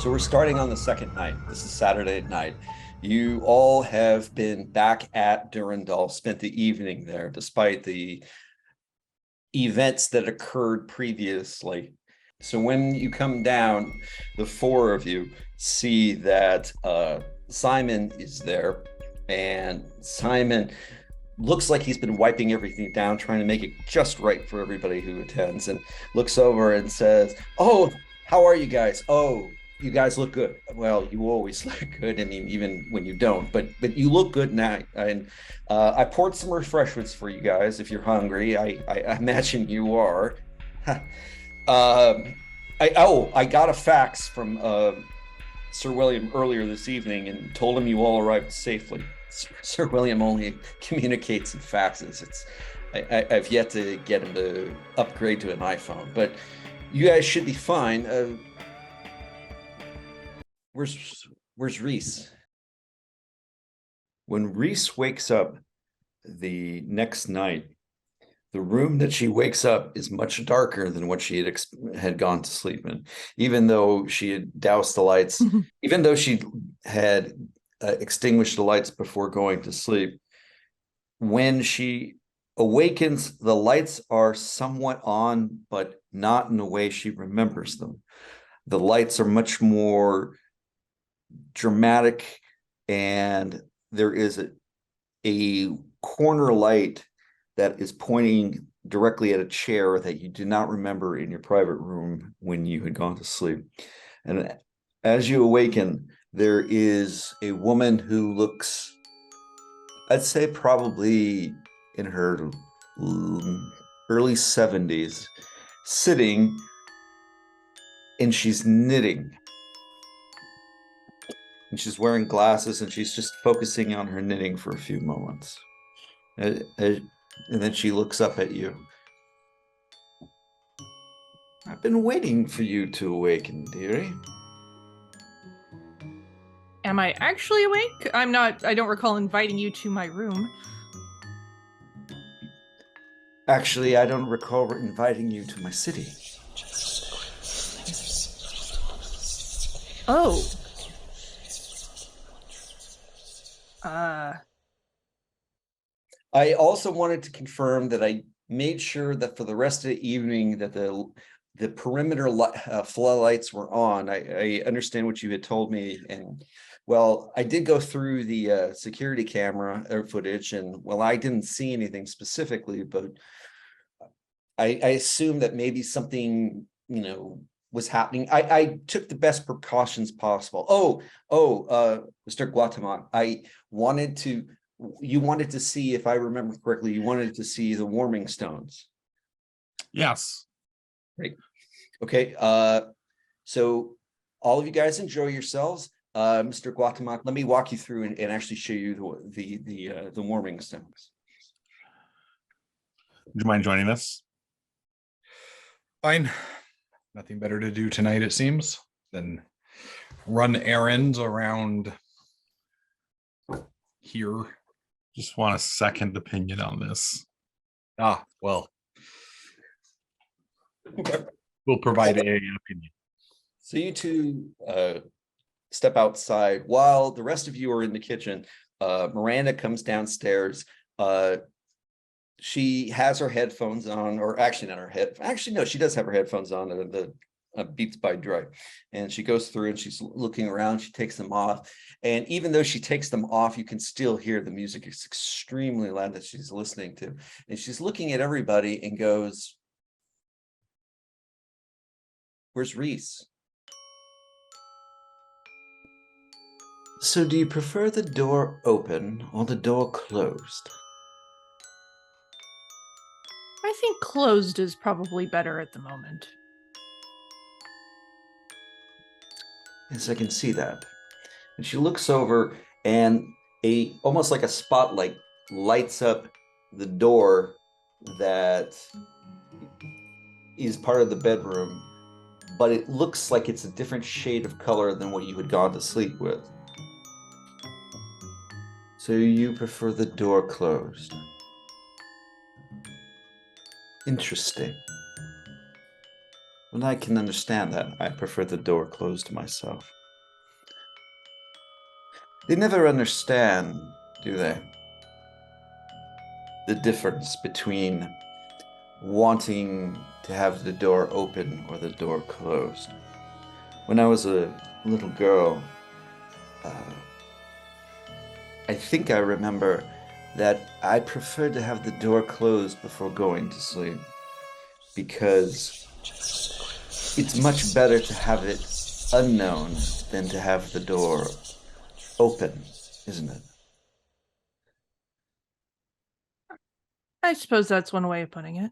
So we're starting on the second night. This is Saturday night. You all have been back at Durandal, spent the evening there, despite the events that occurred previously. So when you come down, the four of you see that Simon is there, and Simon looks like he's been wiping everything down, trying to make it just right for everybody who attends, and looks over and says, "Oh, how are you guys? Oh, you guys look good. Well, you always look good. I mean, even when you don't, but you look good now. And I poured some refreshments for you guys if you're hungry. I imagine you are. I got a fax from Sir William earlier this evening and told him you all arrived safely. Sir William only communicates in faxes. I've yet to get him to upgrade to an iPhone, but you guys should be fine. Where's Reese? When Reese wakes up the next night, the room that she wakes up is much darker than what she had gone to sleep in. Even though she had doused the lights, even though she had extinguished the lights before going to sleep, when she awakens, the lights are somewhat on, but not in the way she remembers them. The lights are much more dramatic, and there is a corner light that is pointing directly at a chair that you do not remember in your private room when you had gone to sleep. And as you awaken, there is a woman who looks, I'd say probably in her early 70s, sitting, and she's knitting. And she's wearing glasses, and she's just focusing on her knitting for a few moments. And then she looks up at you. I've been waiting for you to awaken, dearie. Am I actually awake? I don't recall inviting you to my room. Actually, I don't recall inviting you to my city. Oh. Uh, I also wanted to confirm that I made sure that for the rest of the evening that the perimeter floodlights were on. I understand what you had told me, and well, I did go through the security camera footage, and well, I didn't see anything specifically, but I assume that maybe something, was happening. I took the best precautions possible. Mr. Guatemala, you wanted to see, if I remember correctly, you wanted to see the warming stones. Yes. Great. Okay. So all of you guys enjoy yourselves. Mr. Guatemala, let me walk you through and actually show you the warming stones. Would you mind joining us? Fine. Nothing better to do tonight, it seems, than run errands around here. Just want a second opinion on this. Well, Okay. we'll provide an opinion. So you two step outside while the rest of you are in the kitchen. Miranda comes downstairs. She has her headphones on, or actually not her head. Actually, no, she does have her headphones on. The Beats by Dre, and she goes through and she's looking around. She takes them off, and even though she takes them off, you can still hear the music. It's extremely loud that she's listening to, and she's looking at everybody and goes, "Where's Reese?" So do you prefer the door open or the door closed? I think closed is probably better at the moment. Yes, I can see that. And she looks over, and almost like a spotlight lights up the door that is part of the bedroom, but it looks like it's a different shade of color than what you had gone to sleep with. So you prefer the door closed. Interesting. Well, I can understand that. I prefer the door closed myself. They never understand, do they? The difference between wanting to have the door open or the door closed. When I was a little girl, I think I remember that I preferred to have the door closed before going to sleep because it's much better to have it unknown than to have the door open, isn't it? I suppose that's one way of putting it.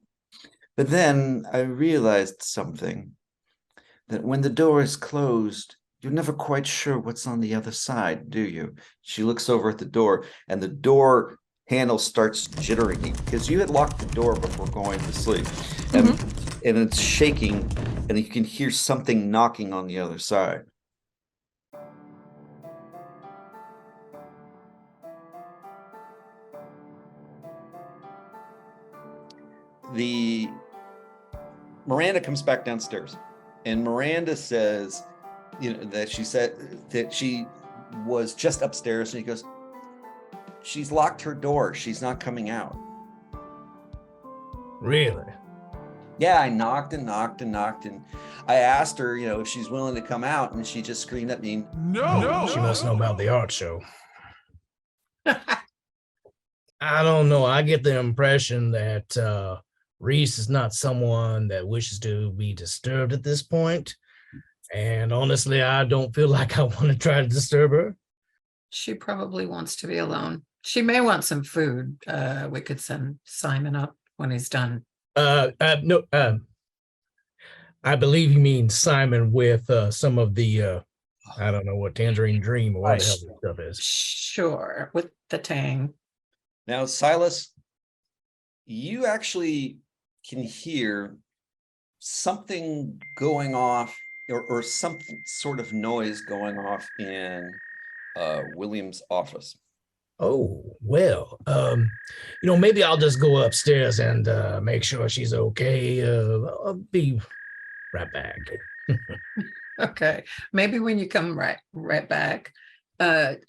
But then I realized something, that when the door is closed, you're never quite sure what's on the other side, do you? She looks over at the door, and the door handle starts jittering because you had locked the door before going to sleep, and it's shaking, and you can hear something knocking on the other side. Miranda comes back downstairs, and Miranda says, that she said that she was just upstairs, and he goes, she's locked her door. She's not coming out. Really? Yeah, I knocked and knocked and knocked, and I asked her, if she's willing to come out, and she just screamed at me, No. She must know about the art show. I don't know. I get the impression that Reese is not someone that wishes to be disturbed at this point. And honestly, I don't feel like I want to try to disturb her. She probably wants to be alone. She may want some food. We could send Simon up when he's done. No, I believe you mean Simon with some of the, I don't know what, Tangerine Dream or what the hell this stuff is. Sure, with the tang. Now, Silas, you actually can hear something going off, or some sort of noise going off in William's office. Oh, well, maybe I'll just go upstairs and make sure she's okay. I'll be right back. Okay, maybe when you come right back,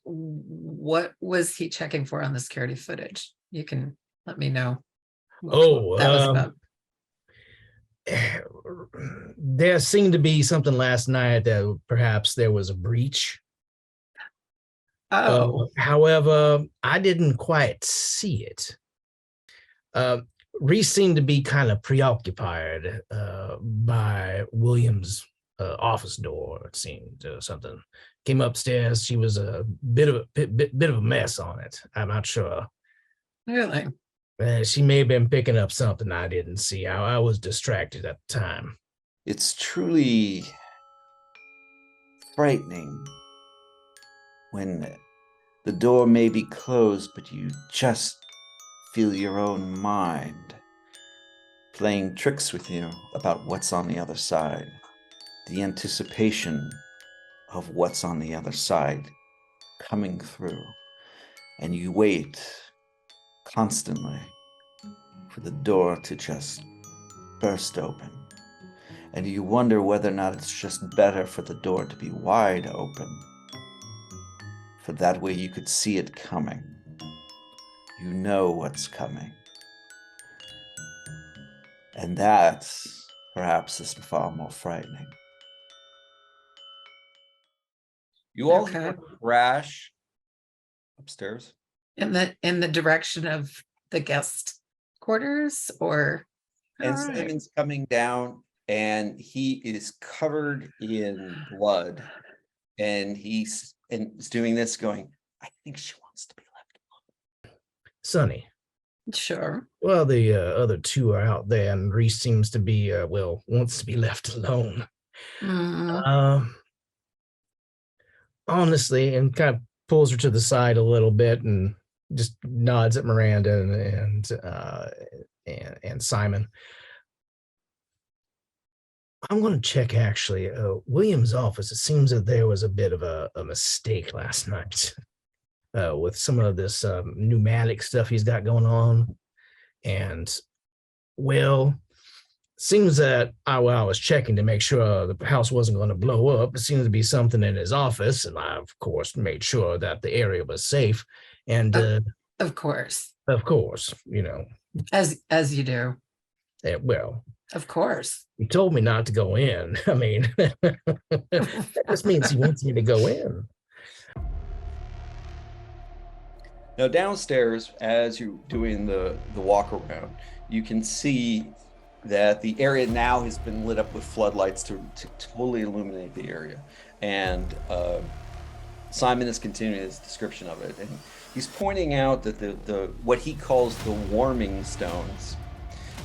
what was he checking for on the security footage? You can let me know. What that was about. There seemed to be something last night that perhaps there was a breach. However, I didn't quite see it. Reese seemed to be kind of preoccupied by William's office door. It seemed something came upstairs. She was a bit of a mess on it. I'm not sure. Really? She may have been picking up something I didn't see. I was distracted at the time. It's truly frightening when the door may be closed, but you just feel your own mind playing tricks with you about what's on the other side. The anticipation of what's on the other side coming through. And you wait constantly for the door to just burst open. And you wonder whether or not it's just better for the door to be wide open. For that way you could see it coming. You know what's coming. And that, perhaps, is far more frightening. You all hear a crash upstairs. In the direction of the guest quarters, or? And Simon's coming down, and he is covered in blood, and he's doing this, going, I think she wants to be left alone. Sonny. Sure. Well, the other two are out there, and Reese seems to be, wants to be left alone. Honestly, and kind of pulls her to the side a little bit and just nods at Miranda and Simon. I'm going to check, actually, William's office. It seems that there was a bit of a mistake last night with some of this pneumatic stuff he's got going on. And, well, seems that while I was checking to make sure the house wasn't going to blow up, it seemed to be something in his office, and I, of course, made sure that the area was safe. And Of course, of course, as you do. well, Of course. he told me not to go in. I mean, that just means he wants me to go in. Now downstairs, as you're doing the walk around, you can see that the area now has been lit up with floodlights to totally illuminate the area. And Simon is continuing his description of it, and he's pointing out that the what he calls the warming stones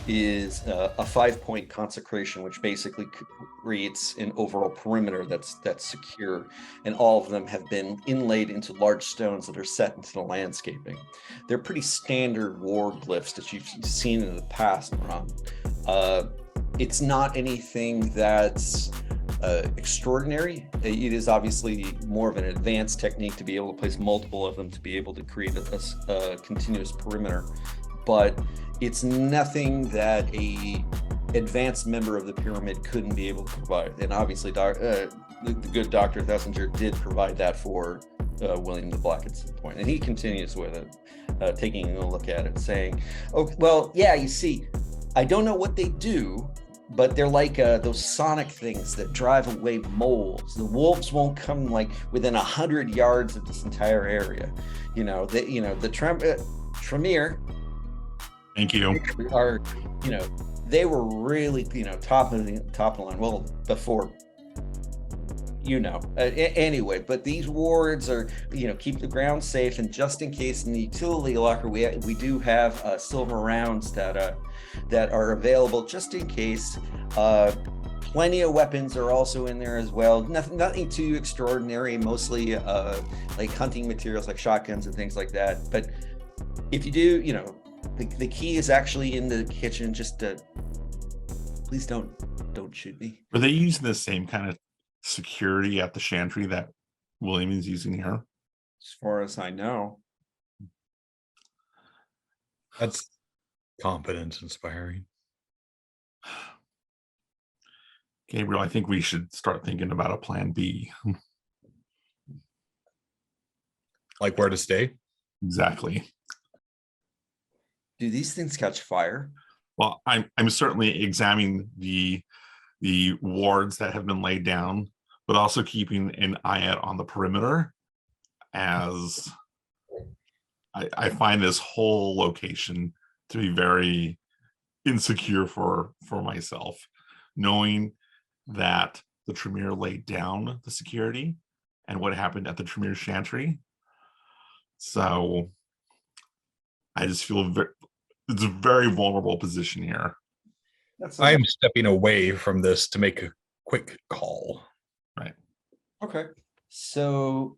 is a 5-point consecration, which basically creates an overall perimeter that's secure, and all of them have been inlaid into large stones that are set into the landscaping. They're pretty standard war glyphs that you've seen in the past, Ron. It's not anything that's extraordinary. It is obviously more of an advanced technique to be able to place multiple of them to be able to create a continuous perimeter, but it's nothing that a advanced member of the pyramid couldn't be able to provide. And obviously the good Dr. Thesinger did provide that for William the Black at some point. And he continues with it, taking a look at it, saying, oh, well, yeah, you see, I don't know what they do, but they're like those sonic things that drive away moles. The wolves won't come like within 100 yards of this entire area. The Tremere, Thank you. are, they were really, top of the line. Well, before, anyway, but these wards are, keep the ground safe. And just in case in the utility locker, we do have silver rounds that are available just in case. Plenty of weapons are also in there as well. Nothing too extraordinary, mostly like hunting materials like shotguns and things like that. But if you do, the key is actually in the kitchen. Just please don't shoot me. Are they using the same kind of security at the Chantry that William is using here? As far as I know. That's confidence inspiring. Gabriel, I think we should start thinking about a plan B. Like where to stay? Exactly. Do these things catch fire? Well, I'm certainly examining the wards that have been laid down, but also keeping an eye out on the perimeter, as I find this whole location to be very insecure for myself, knowing that the Tremere laid down the security and what happened at the Tremere Chantry. So I just feel it's a very vulnerable position here. I am stepping away from this to make a quick call. Right. Okay. So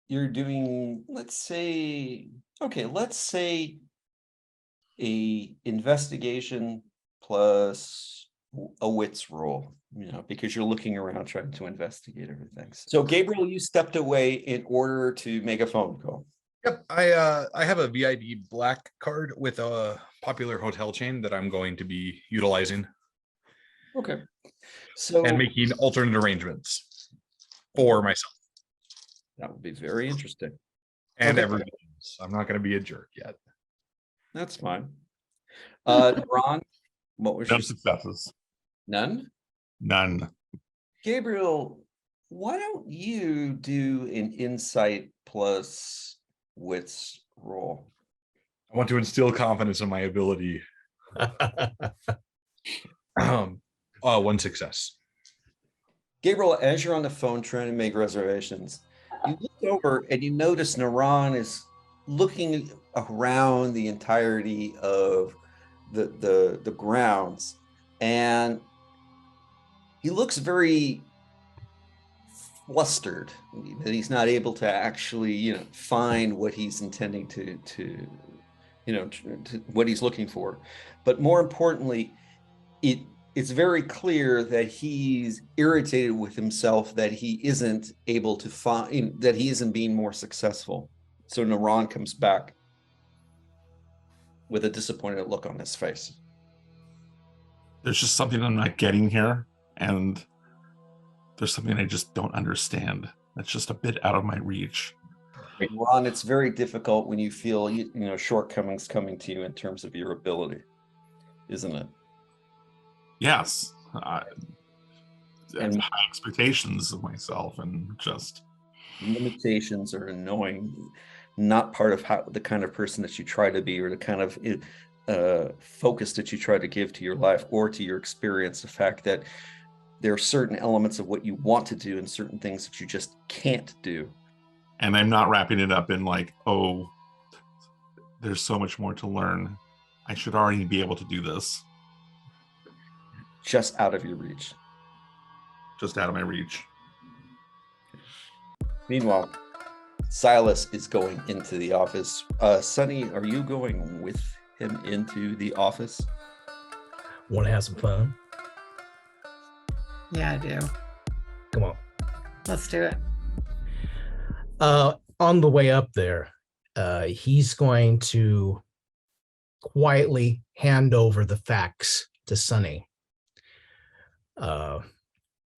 you're doing, let's say a investigation plus a wits roll, because you're looking around trying to investigate everything. So Gabriel, you stepped away in order to make a phone call. Yep, I have a VIB black card with a popular hotel chain that I'm going to be utilizing. Okay. So and making alternate arrangements for myself. That would be very interesting. And okay. Everybody else. I'm not going to be a jerk yet. That's fine. Ron, what was No your successes? None? None. Gabriel, why don't you do an insight plus wits roll? I want to instill confidence in my ability. One success. Gabriel, as you're on the phone trying to make reservations, you look over and you notice Naran is looking around the entirety of the grounds, and he looks very flustered that he's not able to actually, find what he's intending to what he's looking for. But more importantly, it's very clear that he's irritated with himself that he isn't able to find, that he isn't being more successful. So Naran comes back with a disappointed look on his face. there's just something I'm not getting here, and there's something I just don't understand. That's just a bit out of my reach. Ron, it's very difficult when you feel shortcomings coming to you in terms of your ability, isn't it? Yes, And high expectations of myself, and just limitations are annoying, not part of the kind of person that you try to be, or the kind of focus that you try to give to your life or to your experience. The fact that there are certain elements of what you want to do and certain things that you just can't do. and I'm not wrapping it up in like, oh, there's so much more to learn. I should already be able to do this. Just out of your reach. Just out of my reach. Meanwhile, Silas is going into the office. Sonny, are you going with him into the office? Want to have some fun? Yeah, I do. Come on. Let's do it. On the way up there, he's going to quietly hand over the facts to Sonny.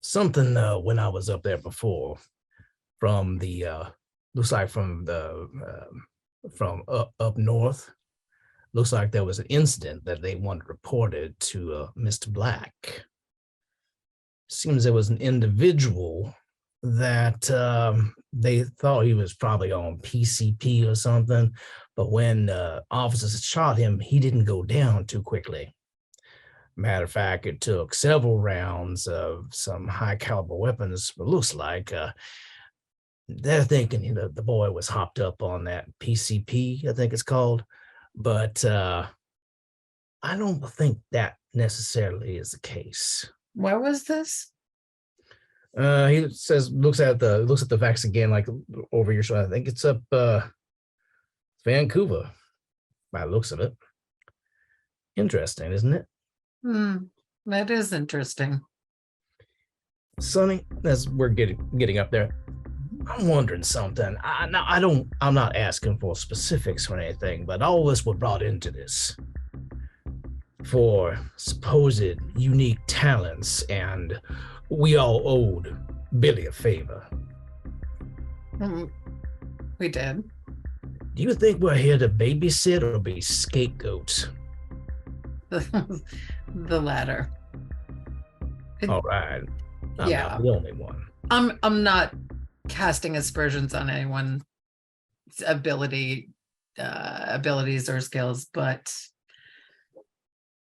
Something when I was up there before, from the looks like from up north, looks like there was an incident that they wanted reported to Mr. Black. Seems there was an individual that they thought he was probably on PCP or something, but when officers shot him, he didn't go down too quickly. Matter of fact, it took several rounds of some high caliber weapons. It looks like they're thinking the boy was hopped up on that PCP, I think it's called, but I don't think that necessarily is the case. Where was this? He says, looks at the facts again, like over your shoulder. I think it's up Vancouver, by the looks of it. Interesting, isn't it? That is interesting. Sonny, as we're getting up there, I'm wondering something. I'm not asking for specifics or anything, but all of us were brought into this for supposed unique talents, and we all owed Billy a favor. We did. Do you think we're here to babysit or be scapegoats? The latter. All right. I'm not the only one. I'm not casting aspersions on anyone's abilities or skills, but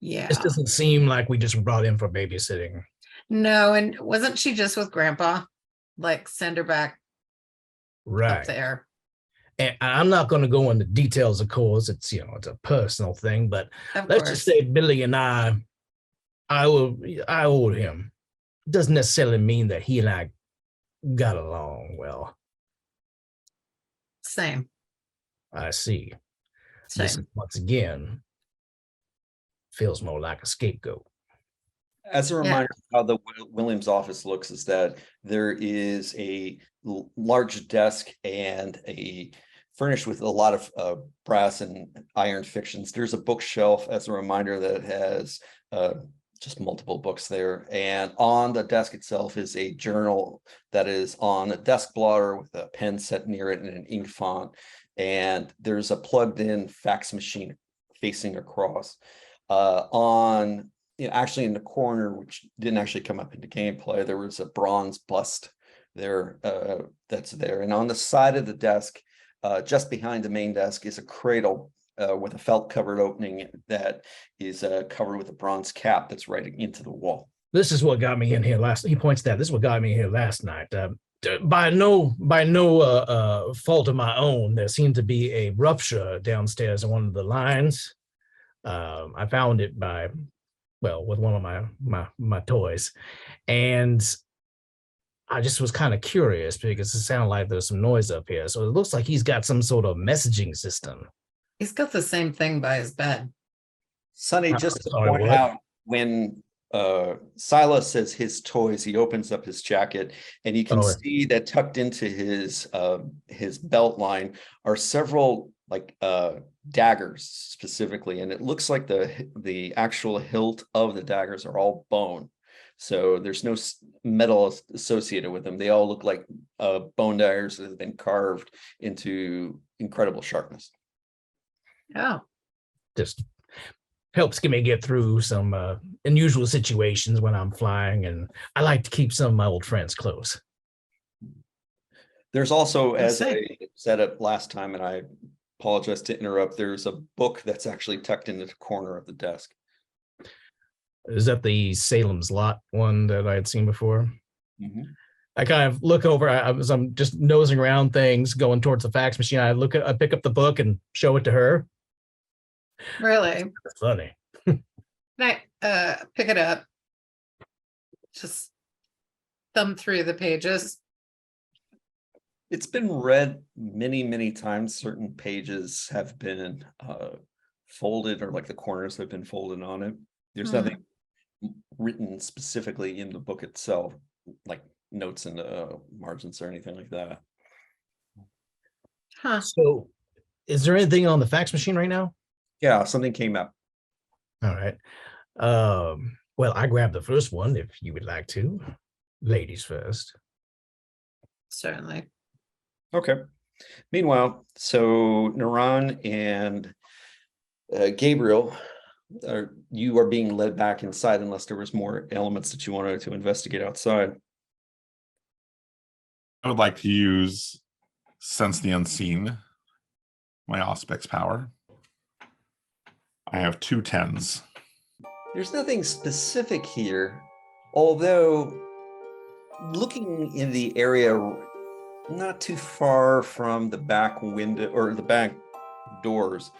yeah. This doesn't seem like we just brought in for babysitting. No, and wasn't she just with Grandpa? Like, send her back up there. And I'm not going to go into details, of course. It's it's a personal thing, but let's just say Billy and I owed him. It doesn't necessarily mean that he and I got along well. Same. I see. Same. This, once again, feels more like a scapegoat. As a reminder, how the Williams office looks is that there is a large desk and furnished with a lot of brass and iron fixtures. There's a bookshelf as a reminder that it has just multiple books there. And on the desk itself is a journal that is on a desk blotter with a pen set near it and an ink font. And there's a plugged in fax machine facing across. Actually in the corner, which didn't actually come up into gameplay, there was a bronze bust there that's there. And on the side of the desk, just behind the main desk, is a cradle with a felt covered opening that is covered with a bronze cap that's right into the wall. This is what got me in here he points that. This is what got me here last night. By no fault of my own, there seemed to be a rupture downstairs in one of the lines. I found it with one of my toys, and I just was kind of curious because it sounded like there's some noise up here. So it looks like he's got some sort of messaging system. He's got the same thing by his bed. Sonny, just to point out, when Silas says his toys, he opens up his jacket and you can see that tucked into his belt line are several daggers specifically, and it looks like the actual hilt of the daggers are all bone. So there's no metal associated with them. They all look like bone daggers that have been carved into incredible sharpness. Oh, Just helps me get through some unusual situations when I'm flying, and I like to keep some of my old friends close. There's also, I as see. I said it last time, and I apologize to interrupt, there's a book that's actually tucked into the corner of the desk. Is that the Salem's Lot one that I had seen before? Mhm. I kind of look over. I'm just nosing around things, going towards the fax machine. I pick up the book and show it to her. really? It's funny. Can I pick it up? Just thumb through the pages. It's been read many, many times. Certain pages have been folded, or like the corners have been folded on it. There's nothing written specifically in the book itself, like notes and margins or anything like that. Huh. So, is there anything on the fax machine right now? Yeah, something came up. All right. Well, I grabbed the first one if you would like to. Ladies first. Certainly. Okay. Meanwhile, so Naran and Gabriel, you are being led back inside unless there was more elements that you wanted to investigate outside. I would like to use Sense the Unseen, my Auspex power. I have 2 10s. There's nothing specific here, although looking in the area not too far from the back window or the back doors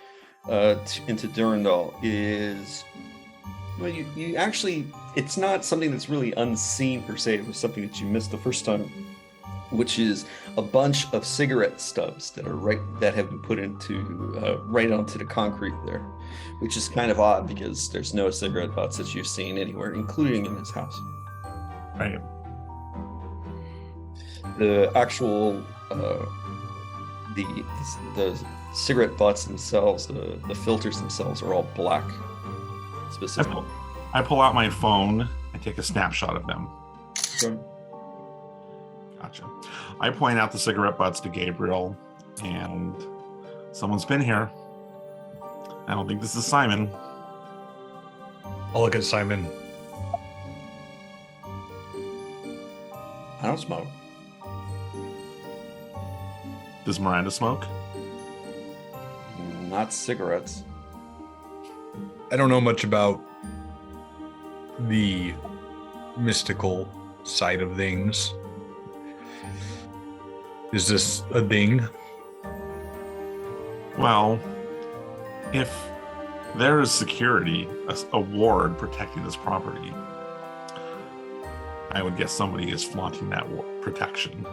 into Durandal is, well, you actually, it's not something that's really unseen per se. It was something that you missed the first time, which is a bunch of cigarette stubs that have been put into right onto the concrete there, which is kind of odd because there's no cigarette butts that you've seen anywhere, including in his house. Right. The actual the cigarette butts themselves, the filters themselves are all black specifically. I pull out my phone and take a snapshot of them. Sure. Gotcha. I point out the cigarette butts to Gabriel, and someone's been here. I don't think this is Simon. I'll look at Simon. I don't smoke. Does Miranda smoke? Not cigarettes. I don't know much about the mystical side of things. Is this a thing? Well, if there is security, a ward protecting this property, I would guess somebody is flaunting that protection.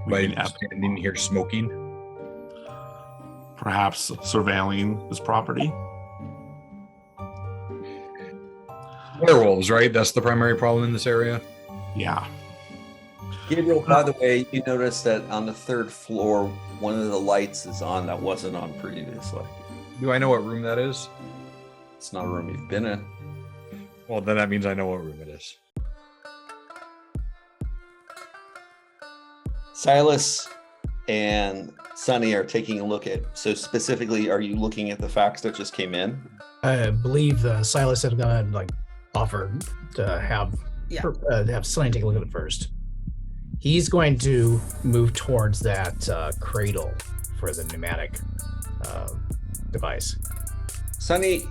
By standing here smoking? Perhaps surveilling this property. Werewolves, right? That's the primary problem in this area. Yeah. Gabriel, by the way, you notice that on the 3rd floor, one of the lights is on that wasn't on previously. Do I know what room that is? It's not a room you've been in. Well, then that means I know what room it is. Silas and Sunny are taking a look at, so specifically, are you looking at the fax that just came in? I believe Silas had gonna like offer to have Sunny take a look at it first. He's going to move towards that cradle for the pneumatic device. Sunny,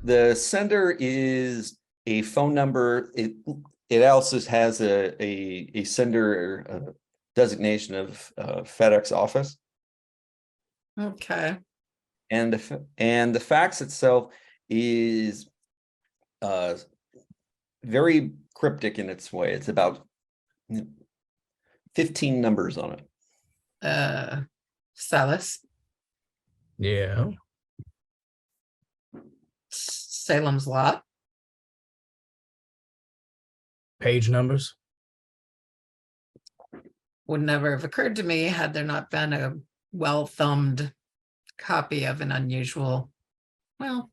the sender is a phone number. It also has a sender designation of FedEx office. Okay. And the fax itself is very cryptic in its way. It's about 15 numbers on it. Salis, Yeah. Salem's Lot. Page numbers. Would never have occurred to me had there not been a well-thumbed copy of an unusual, well,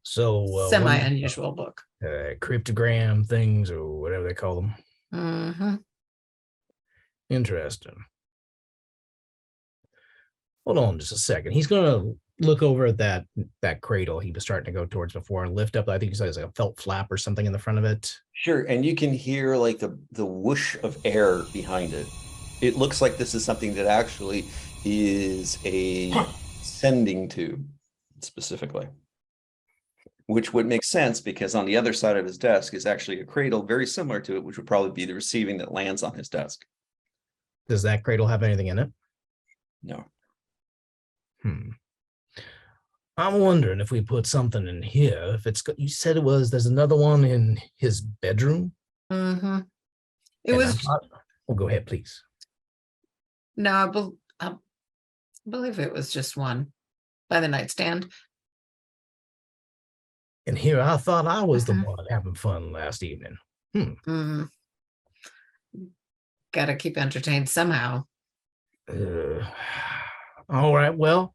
So one semi-unusual book. cryptogram things or whatever they call them. Mm-hmm. Interesting. Hold on just a second. He's gonna look over at that cradle he was starting to go towards before and lift up. I think he says like a felt flap or something in the front of it. Sure, and you can hear like the whoosh of air behind it. It looks like this is something that actually is a sending tube, specifically. Which would make sense because on the other side of his desk is actually a cradle very similar to it, which would probably be the receiving that lands on his desk. Does that cradle have anything in it? No. I'm wondering if we put something in here. If it's you said it was. There's another one in his bedroom. Mm-hmm. It And was. Oh, go ahead, please. No, I believe it was just one by the nightstand. And here I thought I was the Mhm. one having fun last evening. Mm. Got to keep entertained somehow. All right. Well,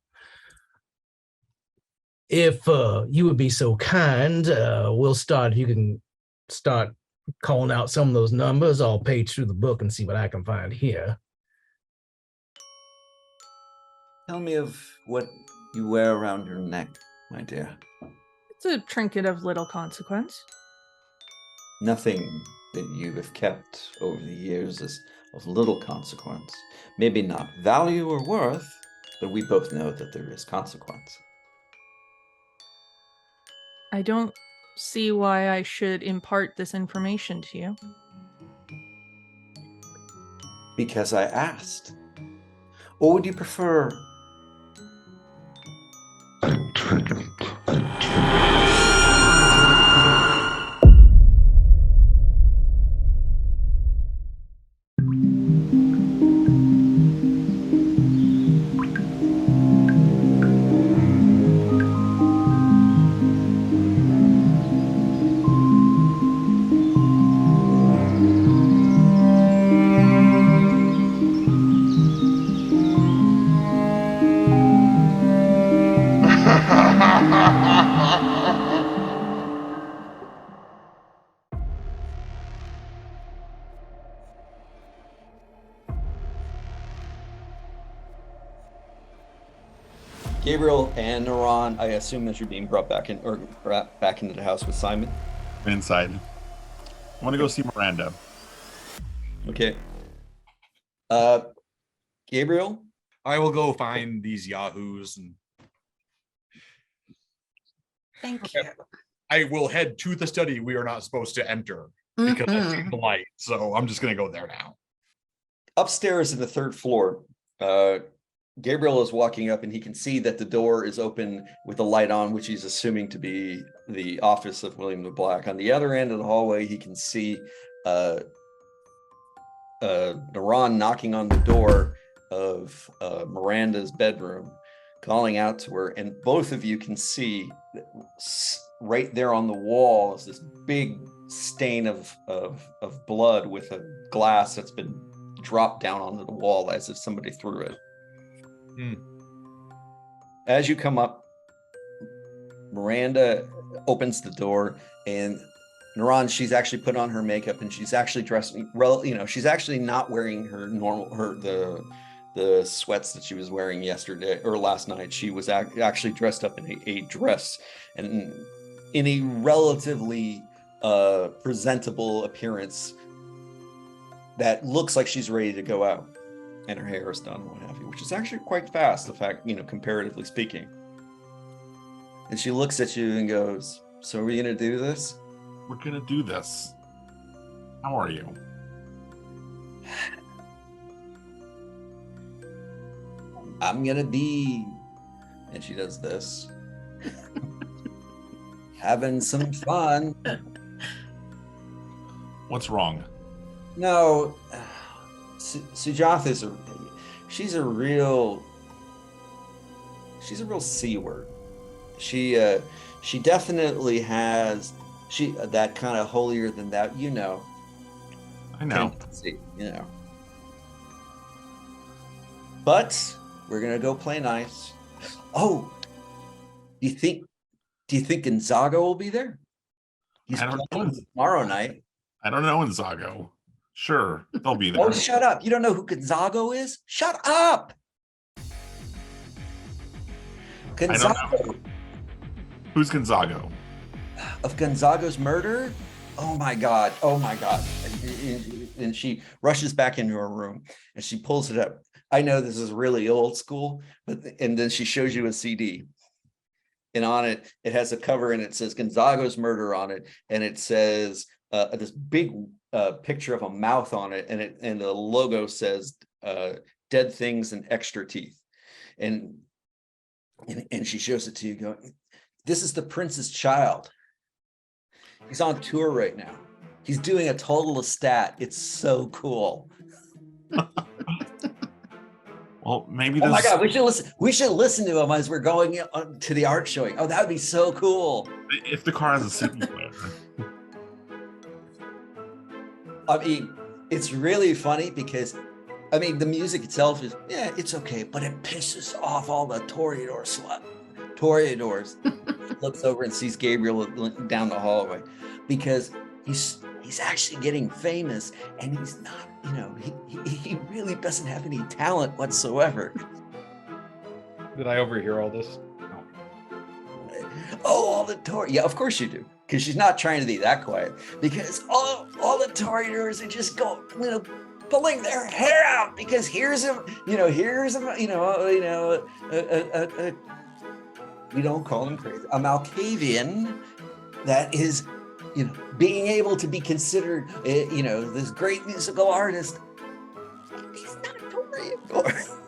if you would be so kind, we'll start. You can start calling out some of those numbers. I'll page through the book and see what I can find here. Tell me of what you wear around your neck, my dear. It's a trinket of little consequence. Nothing that you have kept over the years is of little consequence. Maybe not value or worth, but we both know that there is consequence. I don't see why I should impart this information to you. Because I asked. Or would you prefer? Gabriel and Naran, I assume that you're being brought back in or brought back into the house with Simon. Inside. I want to go see Miranda. Okay. Gabriel? I will go find these yahoos and Thank you. I will head to the study we are not supposed to enter because I've seen Mhm. the light. So I'm just going to go there now. Upstairs in the third floor, Gabriel is walking up and he can see that the door is open with the light on, which he's assuming to be the office of William the Black. On the other end of the hallway, he can see Naran knocking on the door of Miranda's bedroom, calling out to her, and both of you can see that right there on the wall is this big stain of blood with a glass that's been dropped down onto the wall as if somebody threw it. As you come up, Miranda opens the door, and Naran, she's actually put on her makeup and she's actually dressed, she's actually not wearing her the sweats that she was wearing yesterday or last night. She was actually dressed up in a dress and in a relatively presentable appearance that looks like she's ready to go out, and her hair is done and what have you, which is actually quite fast, the fact, comparatively speaking. And she looks at you and goes, "So are we gonna do this?" We're going to do this. How are you? "I'm gonna be," and she does this, "having some fun." What's wrong? No, Sujatha she's a real C word. She definitely has that kind of holier than thou, I know. tendency, But we're gonna go play nice. Oh, do you think Gonzaga will be there? He's I don't playing know. tomorrow night. I don't know Gonzago. Sure, they'll be there. Oh, shut up. You don't know who Gonzago is? Shut up. I don't Gonzago know. Who's Gonzago? of Gonzago's murder. Oh my God. Oh my God. And she rushes back into her room and she pulls it up. I know this is really old school, and then she shows you a CD. And on it, it has a cover and it says Gonzago's murder on it. And it says this big picture of a mouth on it. And the logo says dead things and extra teeth. And she shows it to you going, this is the Prince's child. He's on tour right now. He's doing a total stat. It's so cool. Well, maybe Oh my this. God, we should listen to him as we're going to the art showing. Oh, that would be so cool. If the car has a CD player. I mean, it's really funny because, I mean, the music itself is, yeah, it's okay, but it pisses off all the Toreadors. Looks over and sees Gabriel down the hallway because he's actually getting famous and he's not, you know, he really doesn't have any talent whatsoever. Did I overhear all this? Oh, all the yeah, of course you do, because she's not trying to be that quiet. Because all the Toreadors are just going, you know, pulling their hair out because here's a we don't call him crazy, a Malkavian that is, you know, being able to be considered, you know, this great musical artist. He's not a Toreador.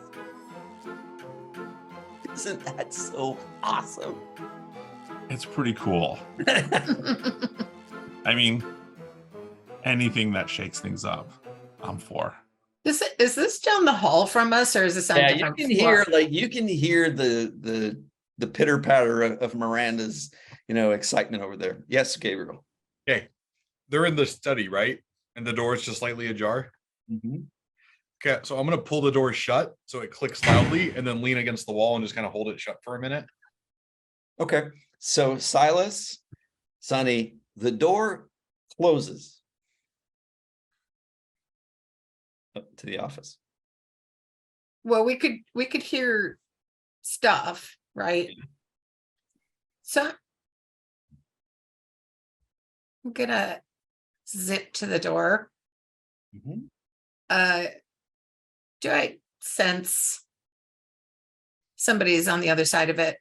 Isn't that so awesome? It's pretty cool. I mean, anything that shakes things up, I'm for. Is this down the hall from us, or is this on Yeah, you different can floor? hear the pitter patter of Miranda's, you know, excitement over there. Yes, Gabriel. Okay. They're in the study, right? And the door is just slightly ajar. Okay, so I'm gonna pull the door shut so it clicks loudly and then lean against the wall and just kind of hold it shut for a minute. Okay, so Silas, Sonny, the door closes up to the office. Well, we could hear stuff, right? So I'm gonna zip to the door. Do I sense somebody's on the other side of it?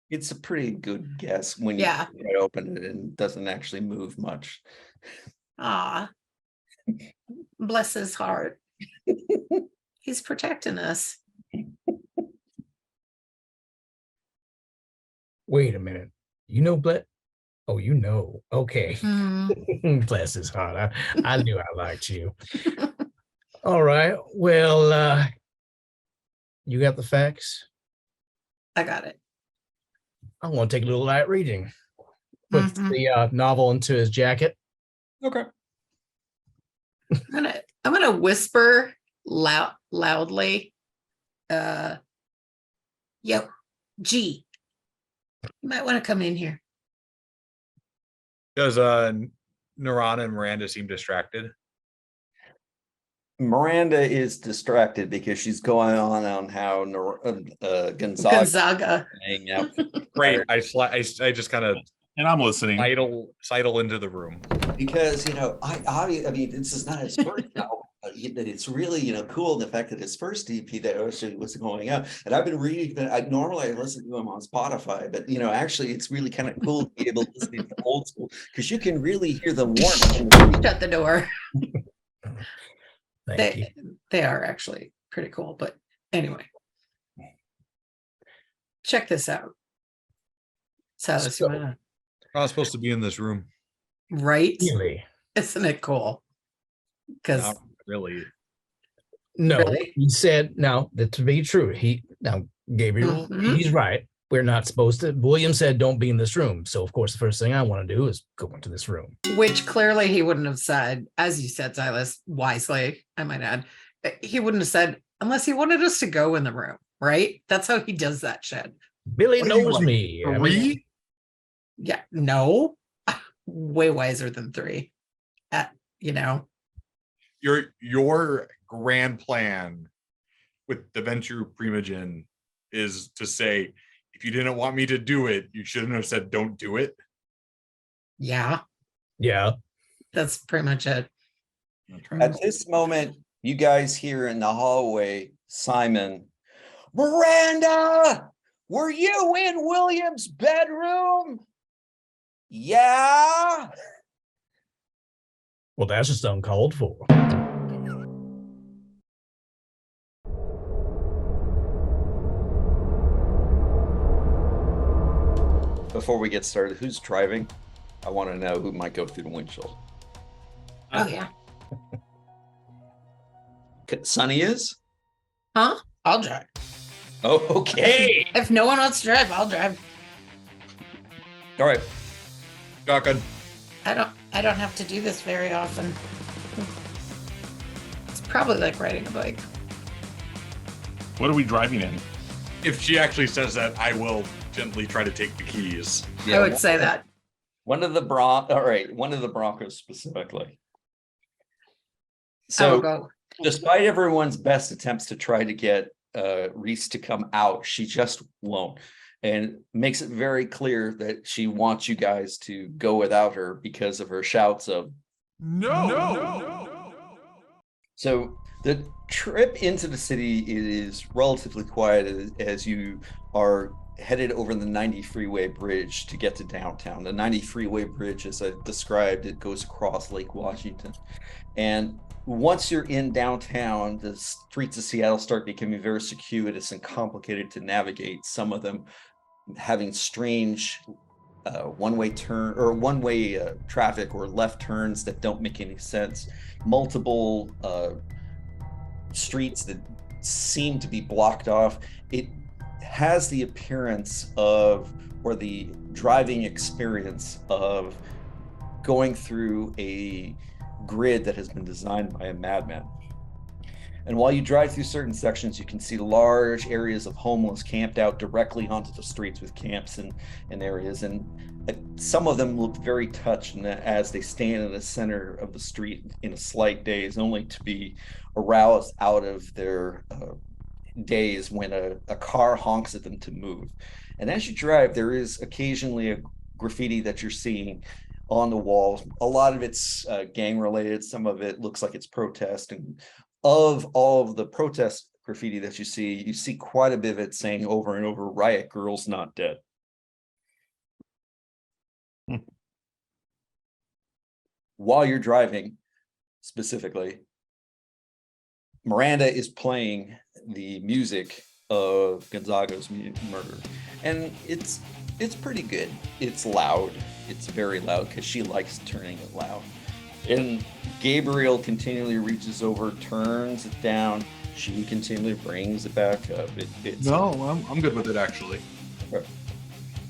It's a pretty good guess when you Yeah. open it and it doesn't actually move much. Ah, bless his heart. He's protecting us. Wait a minute. You know, oh, you know. Okay. Hmm. Bless his heart. I knew I liked you. All right. Well, you got the facts? I got it. I want to take a little light reading. Puts Mhm. the novel into his jacket. Okay. I'm gonna whisper loudly. Yo, G, you might want to come in here. Does Narana and Miranda seem distracted? Miranda is distracted because she's going on how Gonzaga Gonzaga. hanging out. Great. I just kind of And I'm listening. sidle into the room. Because, you know, I mean, this is not his first novel, but it's really, you know, cool the fact that his first EP that actually was going out. And I've been reading that. Normally I listen to him on Spotify, but, you know, actually it's really kind of cool to be able to listen to old school because you can really hear the warmth. Shut the door. Thank you. They are actually pretty cool, but anyway. Check this out. So, I'm not supposed to be in this room. right? Really? Isn't it cool? Because Not really. No, Really? he said, now that to be true, Gabriel, Mhm. he's right. We're not supposed to. William said, don't be in this room. So, of course, the first thing I want to do is go into this room. which clearly he wouldn't have said, as you said, Silas, wisely, I might add. He wouldn't have said unless he wanted us to go in the room, right? That's how he does that shit. Billy What are you, knows like, me. I mean, 3? Yeah, no, way wiser than 3. You know, Your grand plan with the Ventrue primogen is to say, if you didn't want me to do it, you shouldn't have said don't do it. yeah, yeah. that's pretty much it. At this moment, you guys hear in the hallway, Simon, Miranda, were you in William's bedroom? Yeah. Well, that's just uncalled for. Before we get started, who's driving? I want to know who might go through the windshield. Oh yeah, Sonny is? huh? I'll drive. Oh, okay. If no one wants to drive, I'll drive. All right. Shotgun. I don't have to do this very often. It's probably like riding a bike. What are we driving in? If she actually says that, I will gently try to take the keys. I would say that. One of the Broncos specifically. I So will go. despite everyone's best attempts to try to get Reese to come out, she just won't, and makes it very clear that she wants you guys to go without her because of her shouts of no. So the trip into the city is relatively quiet as you are headed over the 90 freeway bridge to get to downtown. The 90 freeway bridge, as I described, it goes across Lake Washington. And once you're in downtown, the streets of Seattle start becoming very circuitous and complicated to navigate, some of them having strange one-way turn or one-way traffic or left turns that don't make any sense, multiple streets that seem to be blocked off. It has the appearance of, or the driving experience of, going through a grid that has been designed by a madman. And while you drive through certain sections, you can see large areas of homeless camped out directly onto the streets with camps and areas. And some of them look very touched as they stand in the center of the street in a slight daze, only to be aroused out of their days when a car honks at them to move. And as you drive, there is occasionally a graffiti that you're seeing on the walls. A lot of it's gang related. Some of it looks like it's protest. And of all of the protest graffiti that you see quite a bit of it saying over and over, "Riot Girls Not Dead." While you're driving, specifically, Miranda is playing the music of Gonzaga's murder, and it's pretty good. It's loud. It's very loud because she likes turning it loud. And Gabriel continually reaches over, turns it down. She continually brings it back up. No, I'm good with it actually. Okay.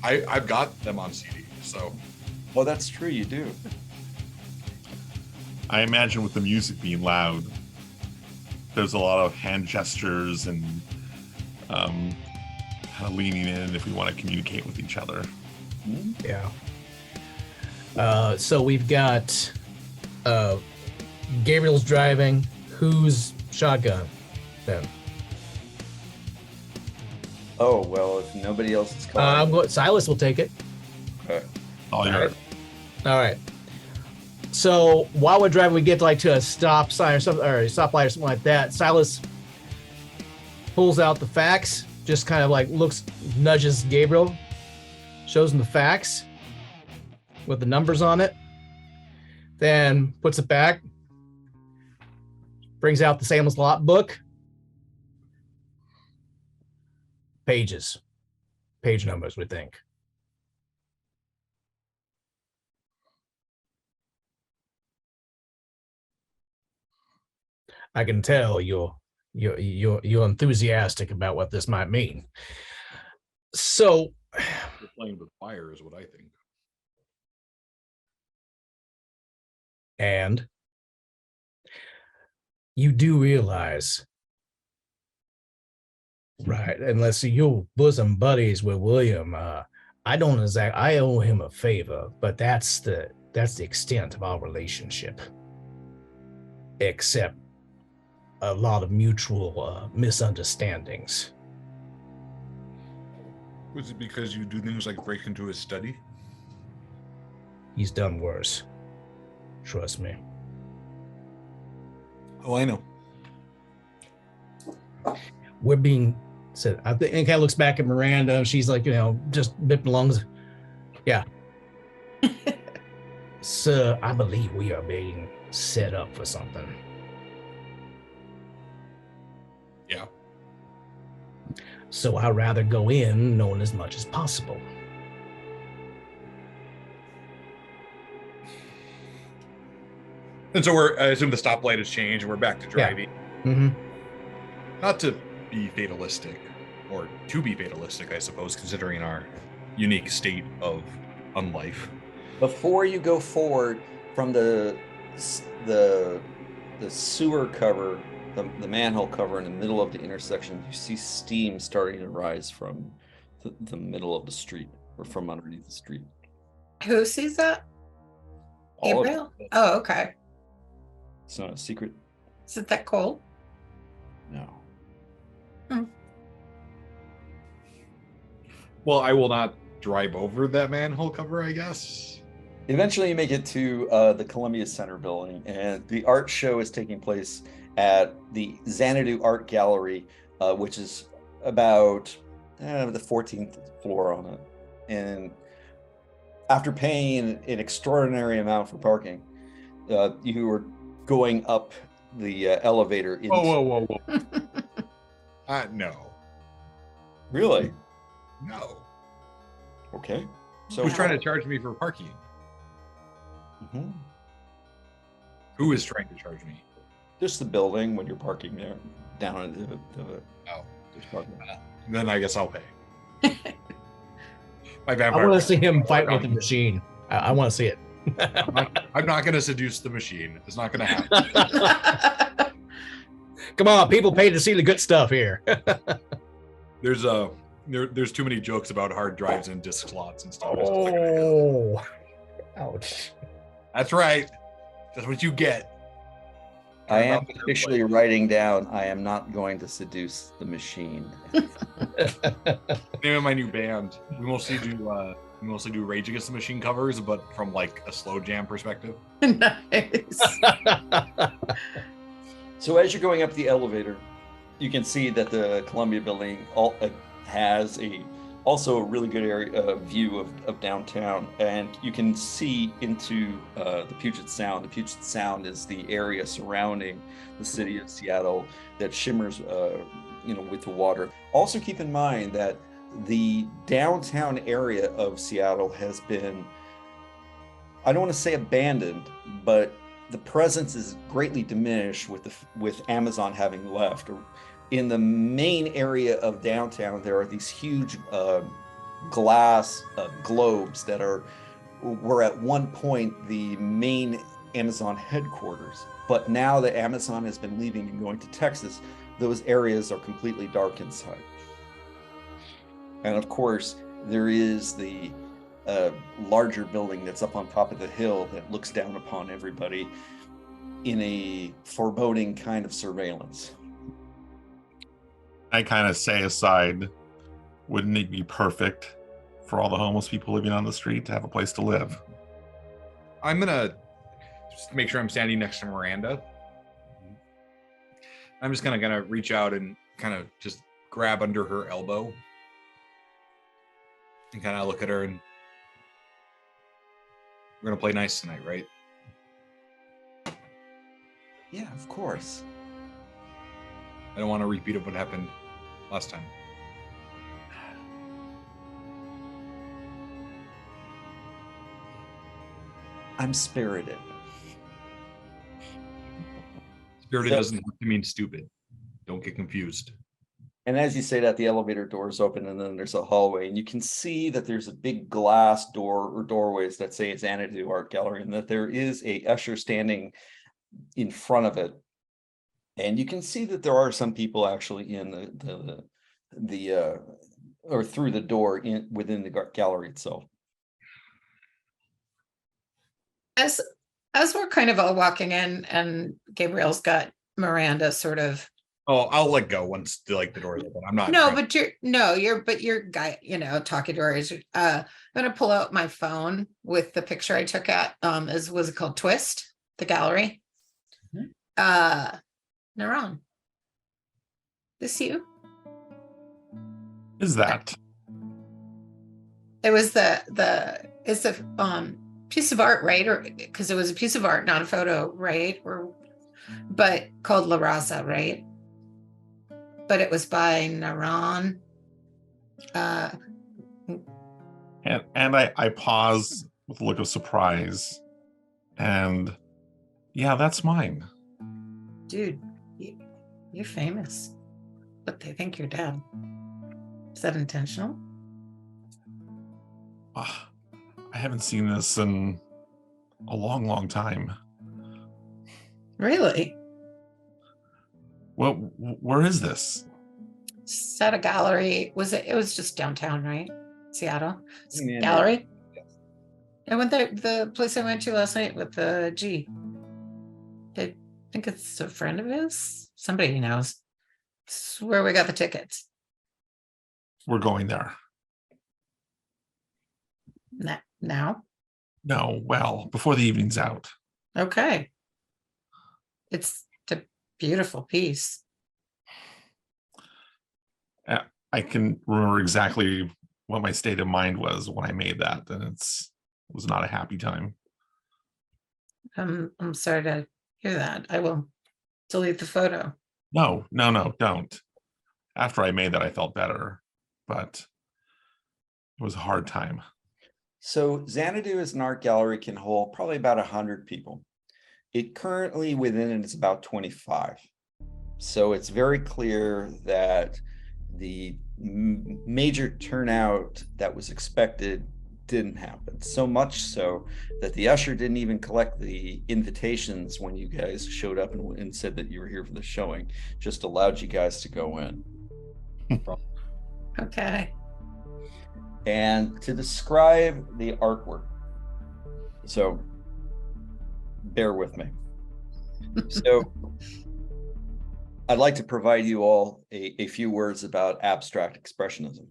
I've got them on CD, so. Well, that's true. You do. I imagine with the music being loud, there's a lot of hand gestures and kind of leaning in if we want to communicate with each other. Yeah. So we've got Gabriel's driving. Who's shotgun then? Oh, well, if nobody else is calling. I'm going. Silas will take it. Okay. All your All right. So while we're driving, we get like to a stop sign or something, or a stoplight or something like that. Silas pulls out the fax, just kind of like nudges Gabriel, shows him the fax with the numbers on it, then puts it back, brings out the Salem's Lot book, page numbers, we think. I can tell you're enthusiastic about what this might mean. So, You're playing with fire is what I think. and you do realize Right. Unless you bosom buddies with William, I don't exactly. I owe him a favor, but that's the extent of our relationship. Except a lot of mutual misunderstandings. Was it because you do things like break into his study? He's done worse. Trust me. Oh, I know. We're being said. I think and kind of looks back at Miranda. And she's like, just bipping along. Yeah. Sir, I believe we are being set up for something. Yeah. So I'd rather go in knowing as much as possible. And so I assume the stoplight has changed and we're back to driving. Mm-hmm. Not to be fatalistic, or to be fatalistic, I suppose, considering our unique state of unlife. Before you go forward from the sewer cover, the manhole cover in the middle of the intersection, you see steam starting to rise from the middle of the street, or from underneath the street. Who sees that? All of Gabriel? it. Oh, okay. It's not a secret. Is it that cold? No. Well, I will not drive over that manhole cover, I guess. Eventually, you make it to the Columbia Center building, and the art show is taking place at the Xanadu Art Gallery, which is about the 14th floor on it. And after paying an extraordinary amount for parking, you were going up the elevator into... Whoa. No. Really? No. Okay. So Who's trying to charge me for parking? Mhm. Who is trying to charge me? Just the building when you're parking there, down at the Oh. just parking. Then I guess I'll pay. My I vampire. want to see him fight with the machine. I want to see it. I'm not going to seduce the machine. It's not going to happen. Come on, people pay to see the good stuff here. There's too many jokes about hard drives and disk slots and stuff. Oh, ouch. That's right. That's what you get. I am officially writing down, I am not going to seduce the machine. Name of my new band. We mostly do Rage Against the Machine covers, but from like a slow jam perspective. Nice. So as you're going up the elevator, you can see that the Columbia building has also a really good area view of downtown, and you can see into the Puget Sound. The Puget Sound is the area surrounding the city of Seattle that shimmers, with the water. Also keep in mind that the downtown area of Seattle has been, I don't want to say abandoned, but the presence is greatly diminished with Amazon having left. In the main area of downtown, there are these huge glass globes that were at one point the main Amazon headquarters. But now that Amazon has been leaving and going to Texas, those areas are completely dark inside. And of course, there is the larger building that's up on top of the hill that looks down upon everybody in a foreboding kind of surveillance. I kind of say aside, wouldn't it be perfect for all the homeless people living on the street to have a place to live? I'm gonna just make sure I'm standing next to Miranda. I'm just gonna reach out and kind of just grab under her elbow and kind of look at her, and we're gonna play nice tonight, right? Yeah, of course. I don't want to repeat of what happened last time. I'm spirited. Spirited So- doesn't have to mean stupid. Don't get confused. And as you say that, the elevator doors open, and then there's a hallway, and you can see that there's a big glass door or doorways that say it's Xanadu Art Gallery, and that there is a usher standing in front of it. And you can see that there are some people actually in the or through the door within the gallery itself. As we're kind of all walking in, and Gabriel's got Miranda sort of. Oh, I'll let go once the door is open. I'm not. No, trying- but your guy, talking to her is. I'm gonna pull out my phone with the picture I took at. Was it called Twist? The gallery. Naran. This you? Is that? It was it's a piece of art, right? Or because it was a piece of art, not a photo, right? But called La Raza, right? But it was by Naran. And I pause with a look of surprise, and yeah, that's mine. Dude, you're famous, but they think you're dead. Is that intentional? Ah, I haven't seen this in a long, long time. Really? Well, where is this? It's at a gallery. It was just downtown, right? Seattle. It's a Yeah. gallery. I went there, the place I went to last night with the G. I think it's a friend of his. Somebody he knows. It's where we got the tickets. We're going there. Now? No, well, before the evening's out. Okay. It's a beautiful piece. I can remember exactly what my state of mind was when I made that, and it was not a happy time. I'm sorry to hear that. I will delete the photo. No, don't. After I made that, I felt better, but it was a hard time. So Xanadu as an art gallery can hold probably about 100 people. It currently within it is about 25. So it's very clear that the major turnout that was expected didn't happen. So much so that the usher didn't even collect the invitations when you guys showed up and said that you were here for the showing, just allowed you guys to go in. Okay. And to describe the artwork, so bear with me. So I'd like to provide you all a few words about abstract expressionism.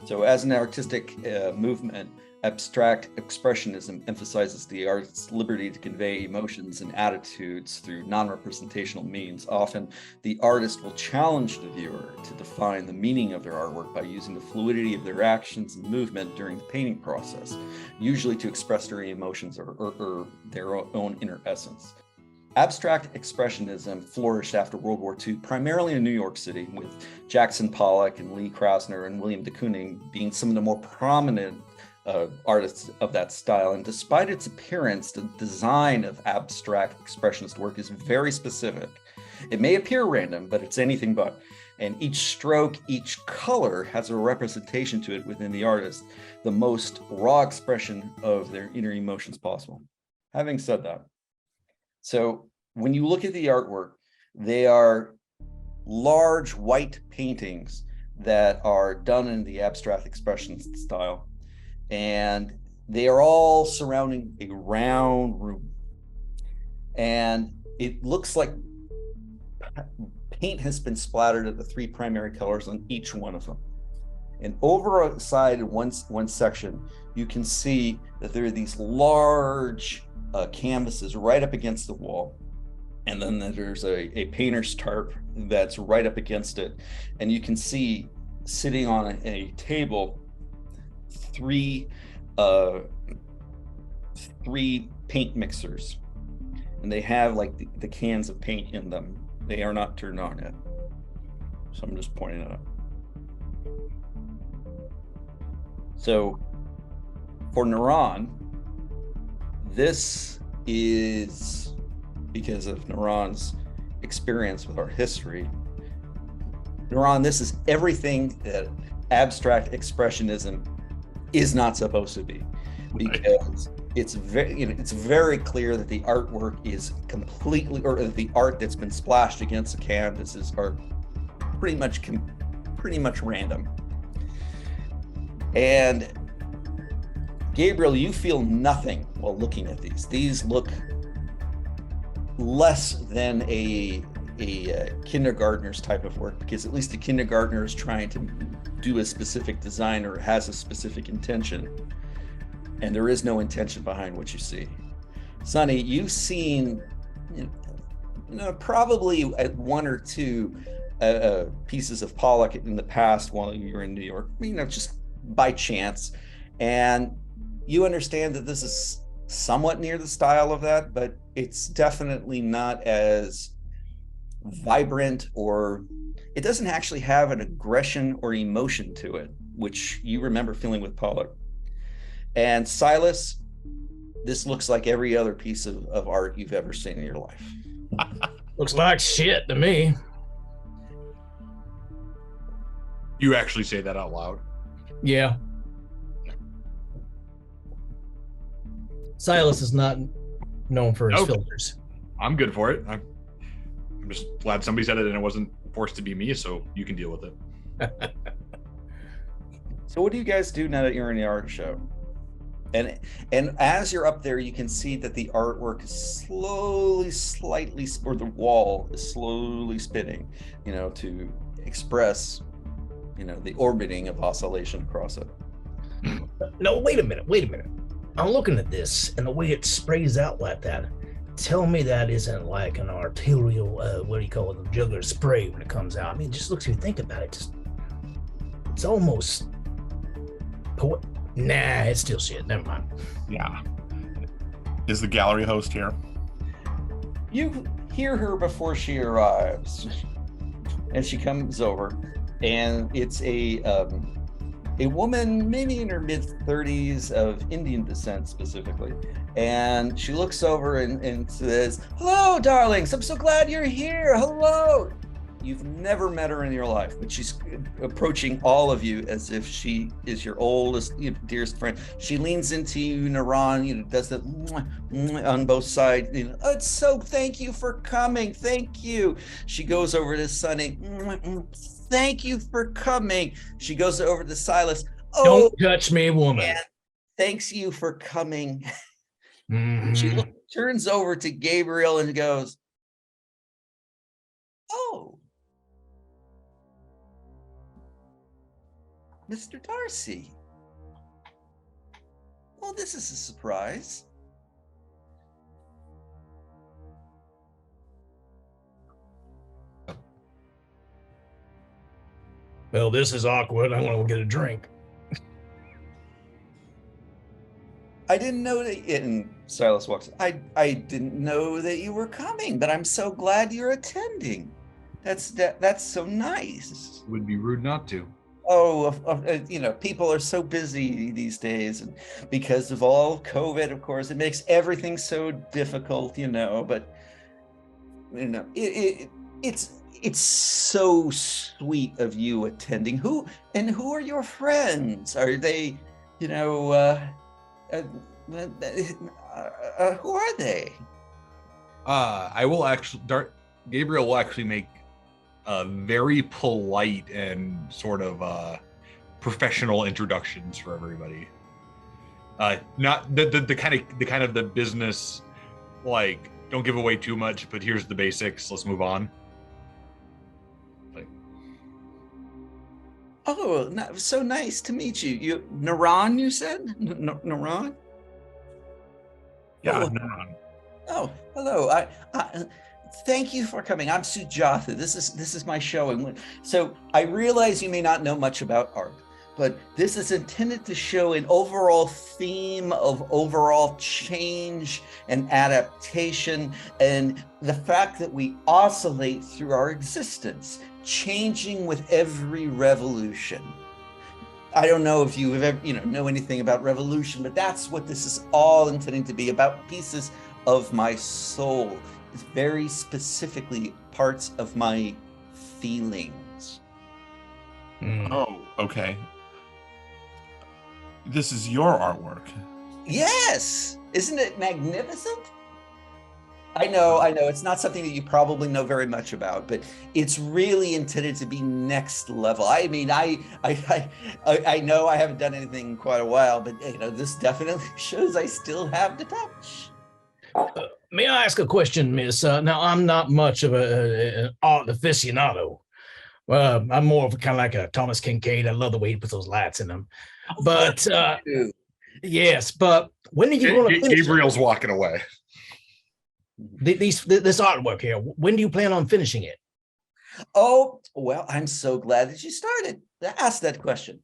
So as an artistic movement, abstract expressionism emphasizes the artist's liberty to convey emotions and attitudes through non-representational means. Often, the artist will challenge the viewer to define the meaning of their artwork by using the fluidity of their actions and movement during the painting process, usually to express their emotions or their own inner essence. Abstract expressionism flourished after World War II, primarily in New York City, with Jackson Pollock and Lee Krasner and William de Kooning being some of the more prominent artists of that style. And despite its appearance, the design of abstract expressionist work is very specific. It may appear random, but it's anything but. And each stroke, each color has a representation to it within the artist, the most raw expression of their inner emotions possible. Having said that, so when you look at the artwork, they are large white paintings that are done in the abstract expressionist style. And they are all surrounding a round room. And it looks like paint has been splattered of the three primary colors on each one of them. And over a side in one section, you can see that there are these large canvases right up against the wall. And then there's a painter's tarp that's right up against it. And you can see sitting on a table three paint mixers, and they have like the cans of paint in them. They are not turned on yet, so I'm just pointing it out. So for Naran, this is because of Naran's experience with our history. Naran, this is everything that abstract expressionism is not supposed to be, because it's very clear that the artwork is completely, or the art that's been splashed against the canvases are pretty much random. And Gabriel, you feel nothing while looking at these. These look less than a kindergartner's type of work, because at least the kindergartner is trying to do a specific design or has a specific intention, and there is no intention behind what you see. Sonny, you've seen probably at one or two pieces of Pollock in the past while you were in New York, just by chance, and you understand that this is somewhat near the style of that, but it's definitely not as vibrant, or it doesn't actually have an aggression or emotion to it, which you remember feeling with Pollock. And Silas, this looks like every other piece of art you've ever seen in your life. Looks like shit to me. You actually say that out loud? Yeah. Silas is not known for his Nope. filters. I'm good for it. I'm just glad somebody said it and it wasn't forced to be me, so you can deal with it. So what do you guys do now that you're in the art show? And as you're up there, you can see that the artwork is slightly, or the wall is slowly spinning, to express, the orbiting of oscillation across it. No, wait a minute. I'm looking at this, and the way it sprays out like that, tell me that isn't like an arterial, what do you call it, the jugular spray when it comes out. I mean, it just looks, if you think about it, it's almost, nah, it's still shit. Never mind. Yeah. Is the gallery host here? You hear her before she arrives, and she comes over, and it's a woman, maybe in her mid-30s, of Indian descent specifically, and she looks over and says, "Hello, darlings, I'm so glad you're here. Hello." You've never met her in your life, but she's approaching all of you as if she is your oldest, dearest friend. She leans into you, Naran, does that on both sides. It's so, thank you for coming. Thank you. She goes over to Sunny. Thank you for coming. She goes over to Silas. Oh, don't touch me, woman. And thanks you for coming. Mm-hmm. She turns over to Gabriel and goes, "Oh, Mr. Darcy. Well, this is a surprise." Well, this is awkward. I'm going to go get a drink. I didn't know that, and Silas walks, I didn't know that you were coming, but I'm so glad you're attending. That's so nice. Would be rude not to. Oh, people are so busy these days, and because of all COVID, of course, it makes everything so difficult, but it's so sweet of you attending. Who are your friends? Are they, who are they? I will actually, Gabriel will actually make very polite and sort of professional introductions for everybody. Not the kind of the business, like, don't give away too much, but here's the basics. Let's move on. Oh, so nice to meet you. You, Naran, you said? Naran? Yeah, Oh, Naran. Oh, hello. I thank you for coming. I'm Sujatha. This is my show. And so I realize you may not know much about art, but this is intended to show an overall theme of overall change and adaptation, and the fact that we oscillate through our existence, changing with every revolution. I don't know if you have ever, know anything about revolution, but that's what this is all intending to be about. Pieces of my soul. It's very specifically parts of my feelings. Oh, okay. This is your artwork. Yes. Isn't it magnificent? I know, it's not something that you probably know very much about, but it's really intended to be next level. I mean, I know I haven't done anything in quite a while, but this definitely shows I still have the touch. May I ask a question, Miss? Now, I'm not much of an art aficionado. I'm more of kind of like a Thomas Kincaid. I love the way he puts those lights in them. But yes, but when are you going to finish Gabriel's walking away. this artwork here? When do you plan on finishing it? Oh, well, I'm so glad that you started to ask that question.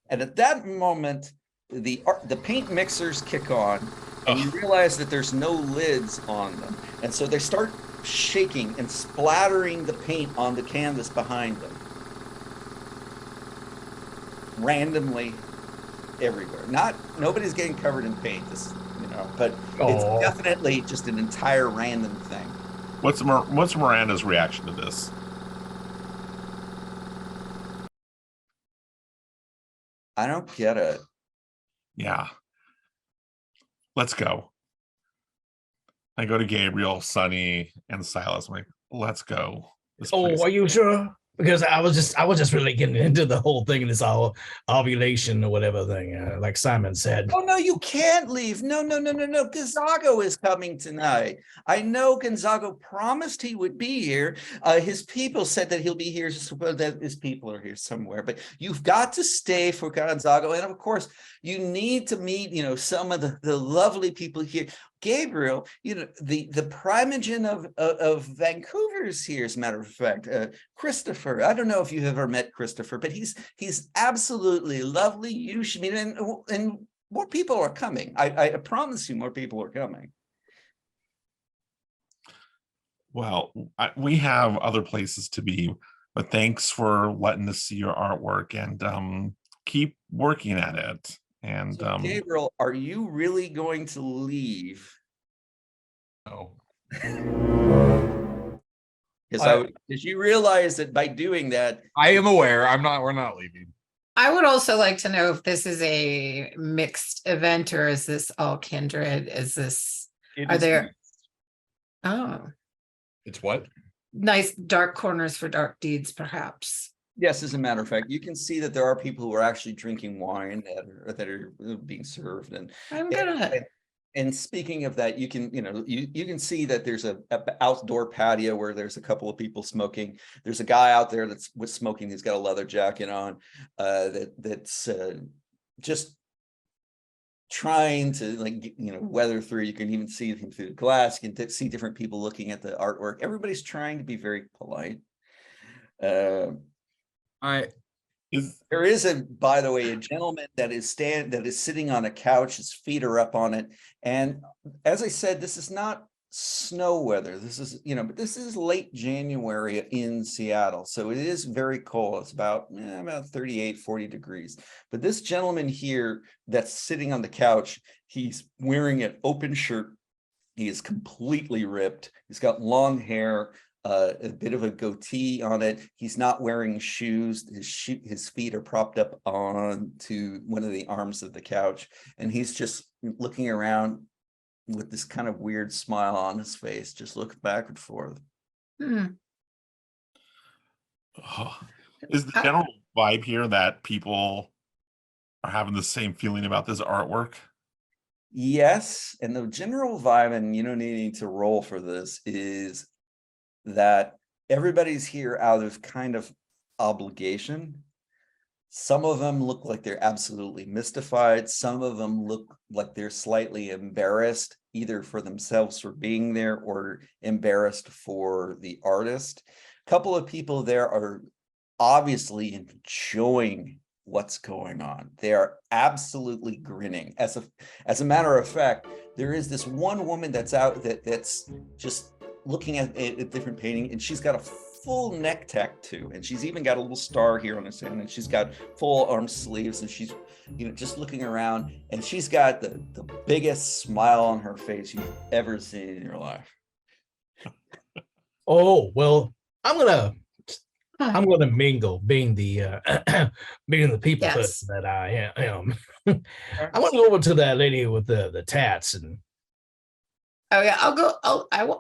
And at that moment, the paint mixers kick on, and you realize that there's no lids on them. And so they start shaking and splattering the paint on the canvas behind them. Randomly everywhere. Nobody's getting covered in paint, but it's definitely just an entire random thing. What's Miranda's reaction to this? I don't get it. Yeah. Let's go. I go to Gabriel, Sonny, and Silas. I'm like, let's go. Are you sure? Because I was just really getting into the whole thing and this all ovulation or whatever thing, like Simon said. Oh no, you can't leave. No. Gonzago is coming tonight. I know Gonzago promised he would be here. His people said that he'll be here. That his people are here somewhere. But you've got to stay for Gonzago, and of course, you need to meet, some of the lovely people here. Gabriel, the primogen of Vancouver's here, as a matter of fact. Christopher, I don't know if you've ever met Christopher, but he's absolutely lovely. You should meet him, and more people are coming. I promise you, more people are coming. Well, we have other places to be, but thanks for letting us see your artwork, and keep working at it. And so, Gabriel, are you really going to leave? No. Because did you realize that by doing that? I am aware. We're not leaving. I would also like to know if this is a mixed event or is this all kindred? Are there? Oh, it's what? Nice dark corners for dark deeds, perhaps. Yes, as a matter of fact, you can see that there are people who are actually drinking wine that are being served, and I'm gonna. And speaking of that, you can you can see that there's a outdoor patio where there's a couple of people smoking. There's a guy out there that's smoking. He's got a leather jacket on. That's just trying to weather through. You can even see him through the glass. You can see different people looking at the artwork. Everybody's trying to be very polite. There is by the way, a gentleman that is sitting on a couch. His feet are up on it, and as I said, this is not snow weather. This is but this is late January in Seattle, so it is very cold. It's about 38, 40 degrees. But this gentleman here that's sitting on the couch, he's wearing an open shirt. He is completely ripped. He's got long hair. A bit of a goatee on it. He's not wearing shoes. His feet are propped up onto one of the arms of the couch, and he's just looking around with this kind of weird smile on his face, just looking back and forth. Is the general vibe here that people are having the same feeling about this artwork? Yes, and the general vibe, and you don't need to roll for this, is that everybody's here out of kind of obligation. Some of them look like they're absolutely mystified. Some of them look like they're slightly embarrassed, either for themselves for being there or embarrassed for the artist. A couple of people there are obviously enjoying what's going on. They are absolutely grinning. As a matter of fact, there is this one woman that's out that's just looking at a different painting, and she's got a full neck tattoo, and she's even got a little star here on her hand, and she's got full arm sleeves, and she's just looking around, and she's got the biggest smile on her face you've ever seen in your life. Oh, well, I'm gonna I'm going to mingle, being the being the people Yes. person that I am. I want to go over to that lady with the tats and Oh yeah,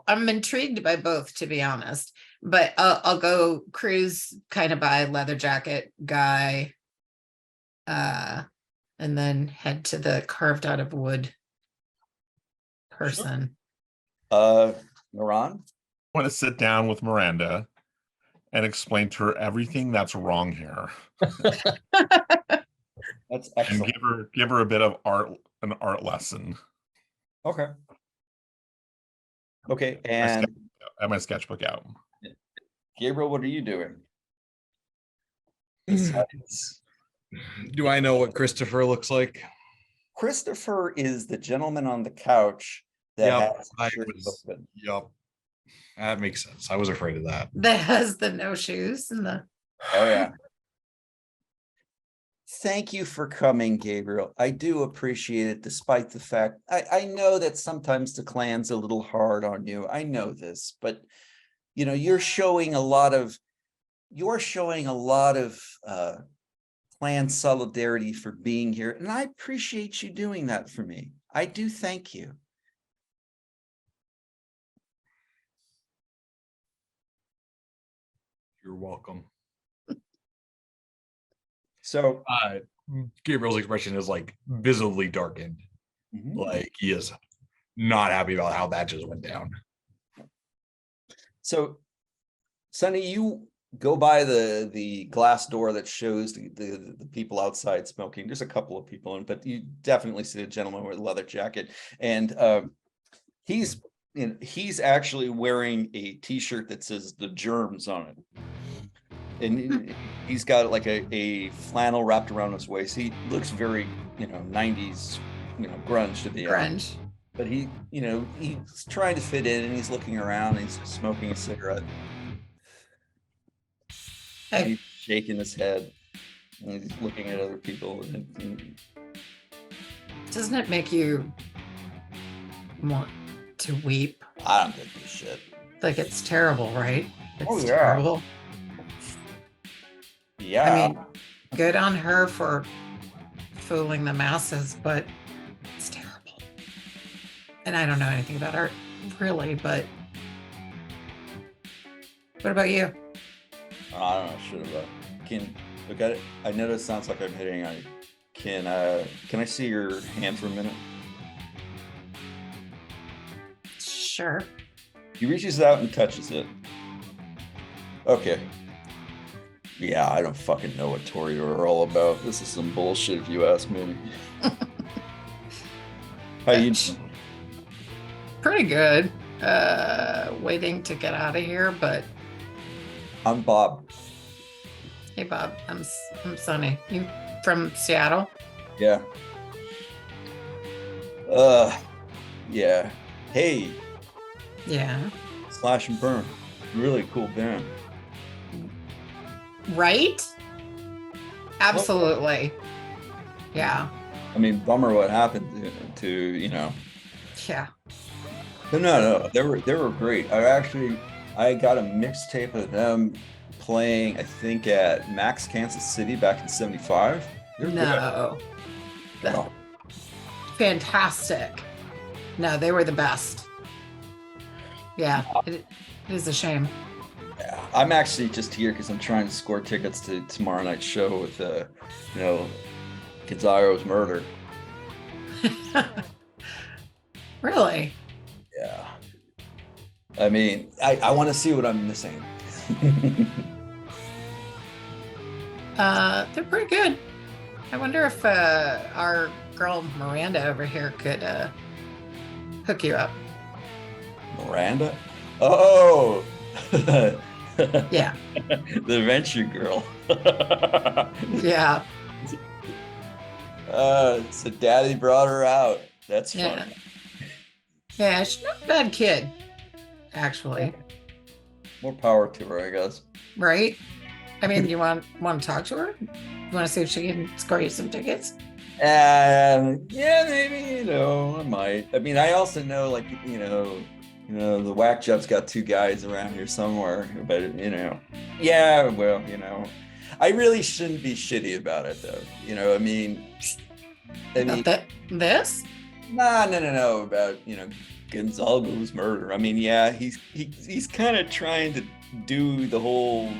I'm intrigued by both, to be honest. But I'll go cruise kind of by leather jacket guy, and then head to the carved out of wood person. Moran? I want to sit down with Miranda and explain to her everything that's wrong here, That's and excellent. give her a bit of an art lesson. Okay. Okay, I and have my sketchbook out. Gabriel, what are you doing? Besides, Do I know what Christopher looks like? Christopher is the gentleman on the couch that Yep, has I the shirt was- open. Yup. That makes sense. I was afraid of that. That has the no shoes and the Oh yeah. Thank you for coming, Gabriel. I do appreciate it, despite the fact I know that sometimes the clan's a little hard on you. I know this, but you know, you're showing a lot of clan solidarity for being here, and I appreciate you doing that for me. I do thank you. You're welcome. So Gabriel's expression is like visibly darkened. mhm. Like he is not happy about how that just went down. So, Sonny, you go by the glass door that shows the people outside smoking. There's a couple of people in, but you definitely see a gentleman with a leather jacket, and he's actually wearing a T-shirt that says "The Germs" on it, and he's got like a flannel wrapped around his waist. He looks very 90s grunge to be honest. grunge. But he's trying to fit in, and he's looking around, and he's smoking a cigarette. And Hey, he's shaking his head, and he's looking at other people. And doesn't it make you want to weep? I don't give a shit. Like it's terrible, right? It's Oh, yeah. terrible. Yeah. I mean, good on her for fooling the masses, but it's terrible. And I don't know anything about art, really, but what about you? I don't know shit about. Can look at it. I know this sounds like I'm hitting on you. Can I see your hand for a minute? Sure. He reaches out and touches it. Okay. Yeah, I don't fucking know what Toreador are all about. This is some bullshit if you ask me. How you? Pretty good. Waiting to get out of here, but I'm Bob. hey, Bob, I'm Sunny. You from Seattle? Yeah. Yeah. Hey, Yeah. Slash and Burn. Really cool band. Right? Absolutely. Yeah. I mean, bummer what happened to Yeah. But no, they were great. I got a mixtape of them playing, I think, at Max Kansas City back in '75. They're No. good. Oh, Fantastic. No, they were the best. Yeah. It is a shame. yeah. I'm actually just here because I'm trying to score tickets to tomorrow night's show with Kizaro's murder. Really? Yeah. I mean, I want to see what I'm missing. They're pretty good. I wonder if our girl Miranda over here could hook you up. Miranda? Oh, Yeah. the Ventrue girl. Yeah. So daddy brought her out. That's Yeah. funny. Yeah, she's not a bad kid, actually. More power to her, I guess. Right? I mean, you want to talk to her? You want to see if she can score you some tickets? Yeah, maybe, I might. I mean, I also know, You know, the whack job's got 2 guys around here somewhere, but you know, yeah, well, you know, I really shouldn't be shitty about it though. You know, I mean, About this? no, about, you know, Gonzalo's murder. I mean, yeah, he's kind of trying to do the whole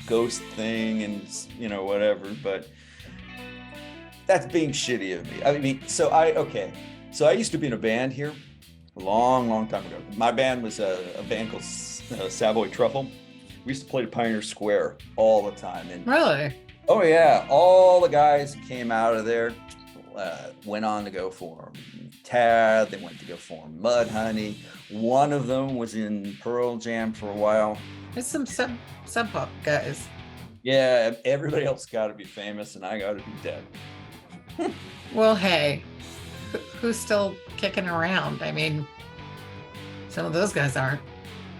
ghost thing and, you know, whatever, but that's being shitty of me. I mean, so I used to be in a band here a long time ago. My band was a band called Savoy Truffle. We used to play to Pioneer Square all the time. And Really? oh yeah, all the guys who came out of there went on to go form Tad. They went to go form Mudhoney. One of them was in Pearl Jam for a while. There's some sub pop guys. Yeah, everybody else got to be famous, and I got to be dead. Well, hey, who's still kicking around? I mean, some of those guys aren't.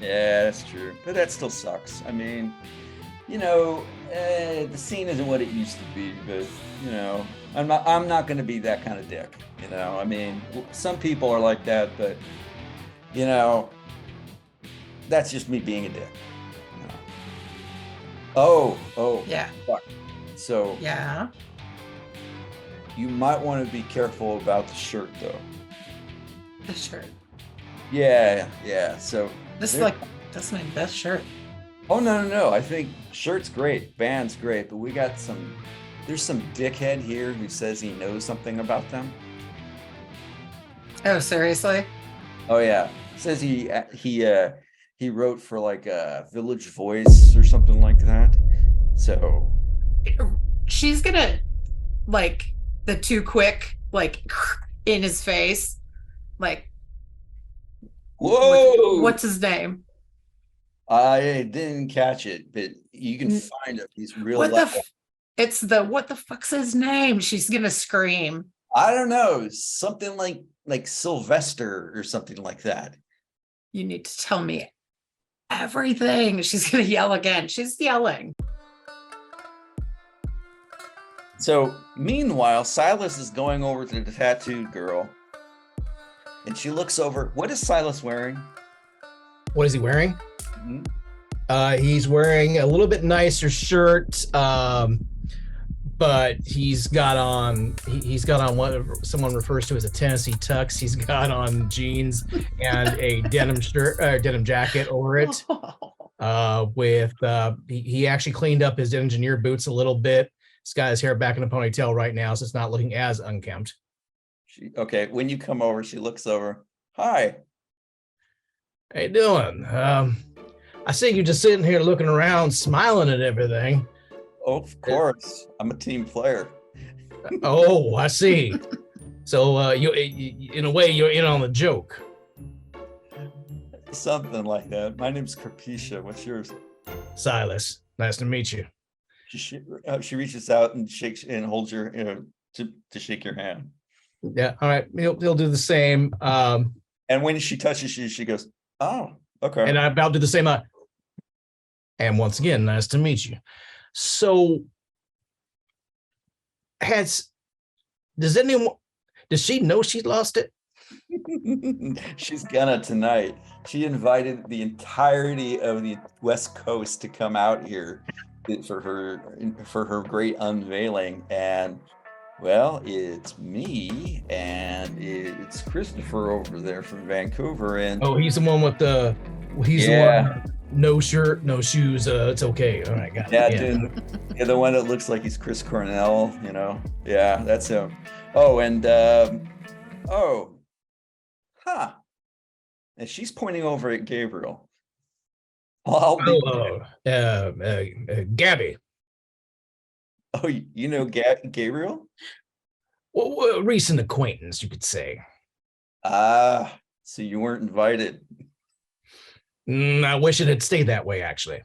Yeah, that's true, but that still sucks. I mean, you know, the scene isn't what it used to be, but you know, I'm not going to be that kind of dick. You know, I mean, some people are like that, but you know, that's just me being a dick. You know? Oh, Yeah. fuck. So Yeah. you might want to be careful about the shirt, though. The shirt. Yeah. So This is there- like, that's my best shirt. oh no. I think shirt's great, band's great, but we got there's some dickhead here who says he knows something about them. Oh, seriously? Oh yeah, says he wrote for like a Village Voice or something like that. So She's gonna like the too quick, like in his face. Like, whoa, what's his name? I didn't catch it, but you can find it. He's real. What the fuck's his name? She's gonna scream. I don't know, something like Sylvester or something like that. You need to tell me everything. She's gonna yell again. She's yelling. So meanwhile, Silas is going over to the tattooed girl, and she looks over. What is Silas wearing? What is he wearing? Mhm. He's wearing a little bit nicer shirt, but he's got on what someone refers to as a Tennessee tux. He's got on jeans and a denim shirt, denim jacket over it. He actually cleaned up his engineer boots a little bit. He's got his hair back in a ponytail right now, so it's not looking as unkempt. Okay, when you come over, she looks over. Hi. How you doing? I see you just sitting here looking around, smiling at everything. Oh, of course. I'm a team player. Oh, I see. So you, in a way, you're in on the joke. Something like that. My name's Carpetia. What's yours? Silas, nice to meet you. She reaches out and shakes and holds your, you know, to shake your hand. Yeah, all right. He'll do the same. And when she touches you, she goes, "Oh, okay." And I'll do the same. And once again, nice to meet you. So, does she know she lost it? She's gonna tonight. She invited the entirety of the West Coast to come out here for her great unveiling, and well, it's me and it's Christopher over there from Vancouver, and Oh, he's the one with the one, no shirt, no shoes. It's okay. All right, got yeah, it. dude, yeah, the one that looks like he's Chris Cornell, you know. Yeah, that's him. Oh, and and she's pointing over at Gabriel. I'll be Gabby. Oh, you know Gabriel? Well, recent acquaintance, you could say. Ah, so you weren't invited. I wish it had stayed that way, actually.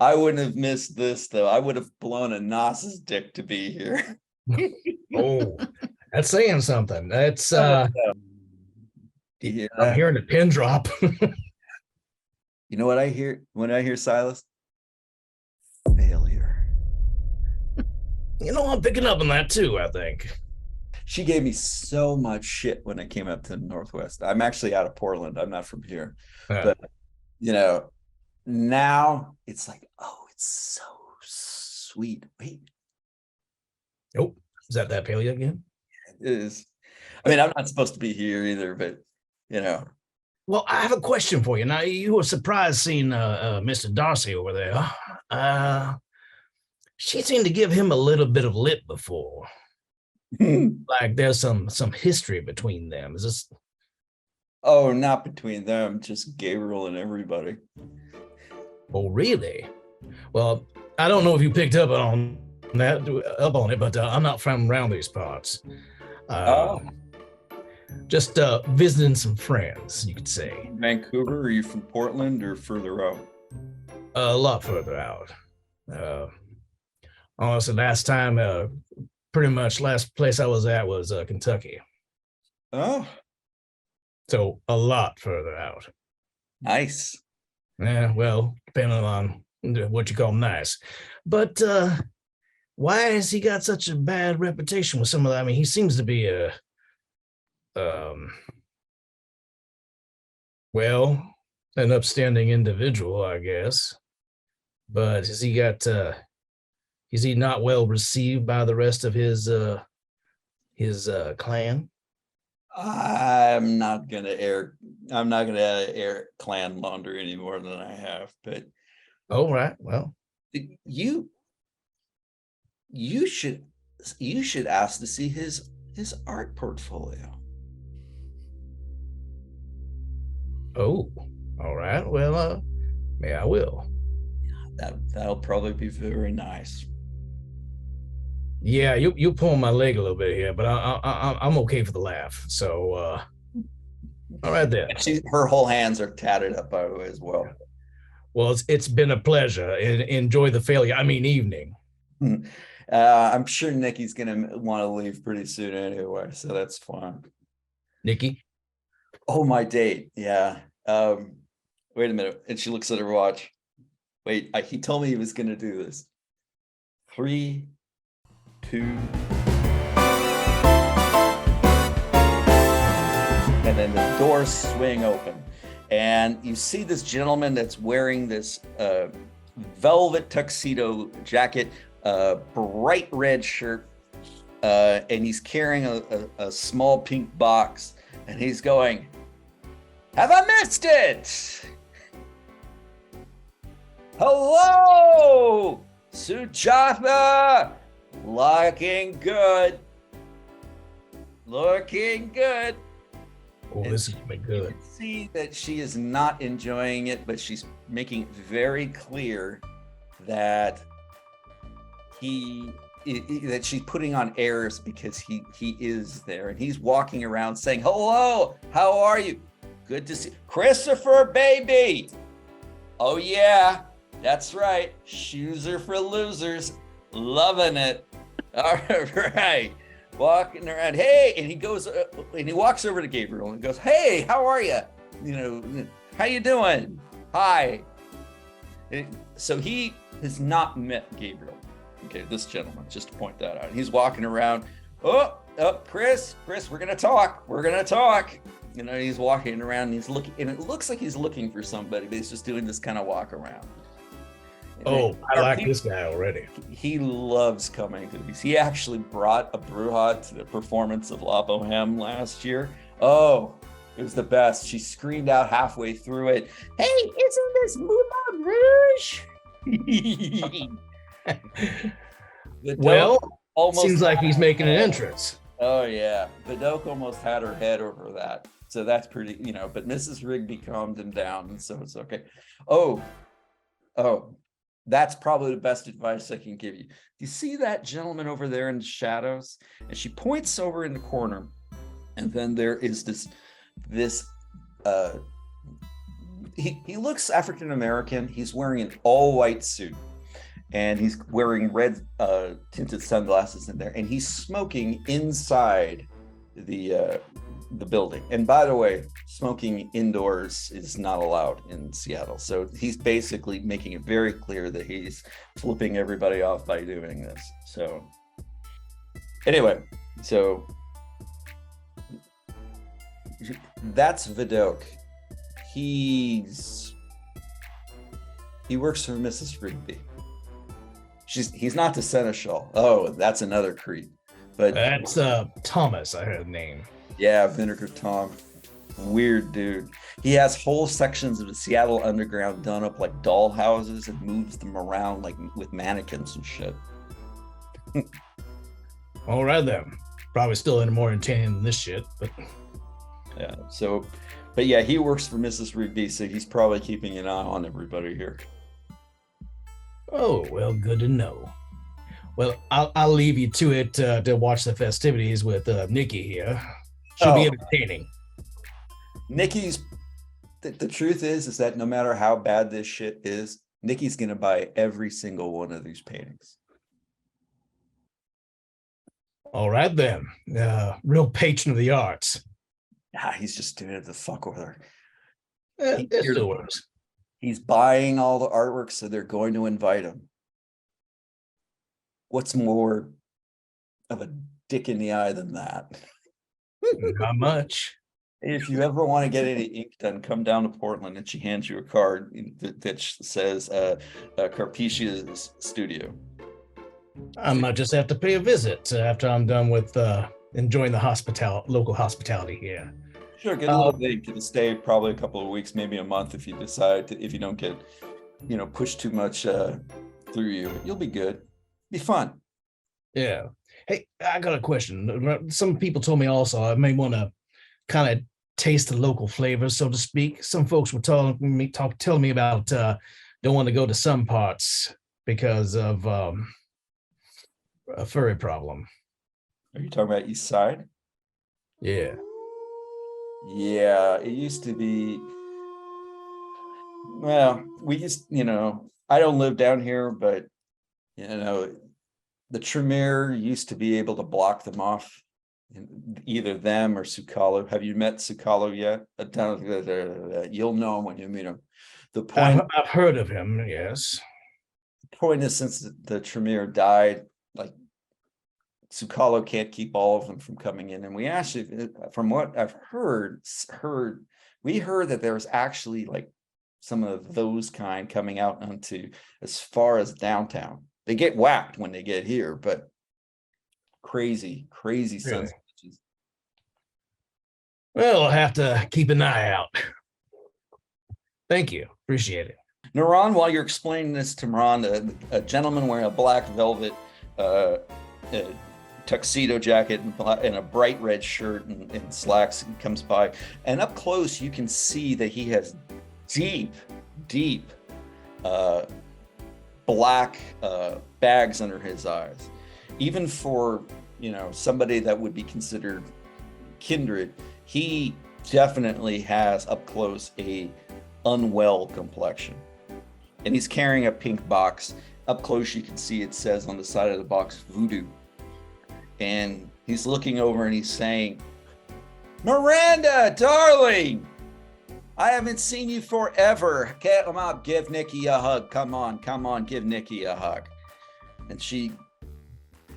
I wouldn't have missed this, though. I would have blown a Nas's dick to be here. Oh, that's saying something. That's Yeah. I'm hearing a pin drop. You know what I hear when I hear Silas? Failure. You know, I'm picking up on that too, I think. She gave me so much shit when I came up to the Northwest. I'm actually out of Portland. I'm not from here. Yeah. But, now it's like, oh, it's so sweet. Wait, Oh, is that Paley again? it is. I mean, I'm not supposed to be here either, but, Well, I have a question for you. Now, you were surprised seeing Mr. Darcy over there. She seemed to give him a little bit of lip before. Like there's some history between them. Is this? Oh, not between them, just Gabriel and everybody. Oh, really? Well, I don't know if you picked up on it, but I'm not from around these parts. Just visiting some friends, you could say. Vancouver, are you from Portland or further out? A lot further out. Honestly, last place I was at was Kentucky. Oh, So a lot further out. nice. Yeah, well, depending on what you call nice. But why has he got such a bad reputation with some of that? I mean, he seems to be an upstanding individual, I guess. But is he not well received by the rest of his clan? I'm not gonna air clan launder any more than I have, but Oh, right. Well, you should ask to see his art portfolio. oh, all right. Well, yeah, I will. That'll probably be very nice. Yeah, you pull my leg a little bit here, but I'm okay for the laugh. So, all right then. Her whole hands are tatted up, by the way, as well. Well, it's been a pleasure. Enjoy the failure. I mean, evening. I'm sure Nikki's gonna want to leave pretty soon anyway, so that's fine. Nikki. Oh, my date. Yeah. Wait a minute. And she looks at her watch. Wait, he told me he was gonna do this. 3, 2. And then the doors swing open. And you see this gentleman that's wearing this velvet tuxedo jacket, bright red shirt, and he's carrying a small pink box, and he's going, "Have I missed it? Hello, Sujatha, looking good, looking good." Oh, this is gonna be You good. can see that she is not enjoying it, but she's making it very clear that that she's putting on airs because he is there, and he's walking around saying, "Hello, how are you? Good to see Christopher, baby. Oh yeah, that's right. Shoes are for losers. Loving it. All right." Walking around, hey, and he goes and he walks over to Gabriel and goes, "Hey, how are you? How you doing? Hi." So he has not met Gabriel. Okay, this gentleman, just to point that out. He's walking around. Oh, Chris, we're gonna talk. He's walking around and he's looking, and it looks like he's looking for somebody, but he's just doing this kind of walk around. Oh, I like this guy already. He loves coming to these. He actually brought a Bruja to the performance of La Boheme last year. Oh, it was the best. She screamed out halfway through it, "Hey, isn't this Moulin Rouge?" Well, almost seems like he's making an entrance. Oh yeah, Vidocq almost had her head over that. So that's pretty, but Mrs. Rigby calmed him down, and so it's okay. Oh, that's probably the best advice I can give you. You see that gentleman over there in the shadows? And she points over in the corner, and then there is this he looks African American. He's wearing an all white suit, and he's wearing red tinted sunglasses in there, and he's smoking inside the building. And by the way, smoking indoors is not allowed in Seattle. So he's basically making it very clear that he's flipping everybody off by doing this. So anyway, so That's Vidok. He works for Mrs. Rigby. He's not the seneschal. Oh, that's another creep. But That's Thomas, I heard the name. yeah, Vinegar Tom. Weird dude. He has whole sections of the Seattle Underground done up like doll houses and moves them around like with mannequins and shit. All right then. Probably still any more entertaining than this shit, but Yeah. So, but yeah, he works for Mrs. Rigby, so he's probably keeping an eye on everybody here. oh well, good to know. Well, I'll leave you to it to watch the festivities with Nikki here. Should be Oh. entertaining. Nikki's the truth is that no matter how bad this shit is, Nikki's gonna buy every single one of these paintings. All right then. Real patron of the arts. Ah, he's just doing it to fuck with her. That still works. He's buying all the artwork, so they're going to invite him. What's more of a dick in the eye than that? Not much. If you ever want to get any ink done, come down to Portland and she hands you a card that says Carpetia's studio. I might just have to pay a visit after I'm done with enjoying the local hospitality here. Sure, get a little bit. It'll stay probably a couple of weeks, maybe a month if you decide to, if you don't get, pushed too much through you. You'll be good. Be fun. Yeah. Hey, I got a question. Some people told me also I may want to kind of taste the local flavors, so to speak. Some folks were telling me about don't want to go to some parts because of a furry problem. Are you talking about East Side? Yeah. Yeah, it used to be. Well, we used, I don't live down here, but the Tremere used to be able to block them off, either them or Sukalo. Have you met Sukalo yet? You'll know him when you meet him. The point I've heard of him, yes. the point is, since the Tremere died, like Sukalo can't keep all of them from coming in. And we actually, from what I've heard, we heard that there was actually like some of those kind coming out onto as far as downtown. They get whacked when they get here, but crazy sons of bitches. Well, I'll have to keep an eye out. Thank you. Appreciate it. Naran, while you're explaining this to Miranda, a gentleman wearing a black velvet tuxedo jacket and a bright red shirt and slacks comes by, and up close you can see that he has deep black bags under his eyes. Even for somebody that would be considered kindred, he definitely has up close a unwell complexion, and he's carrying a pink box. Up close you can see it says on the side of the box voodoo. And he's looking over and he's saying, Miranda, darling, I haven't seen you forever. Come up, give Nikki a hug. Come on, give Nikki a hug. And she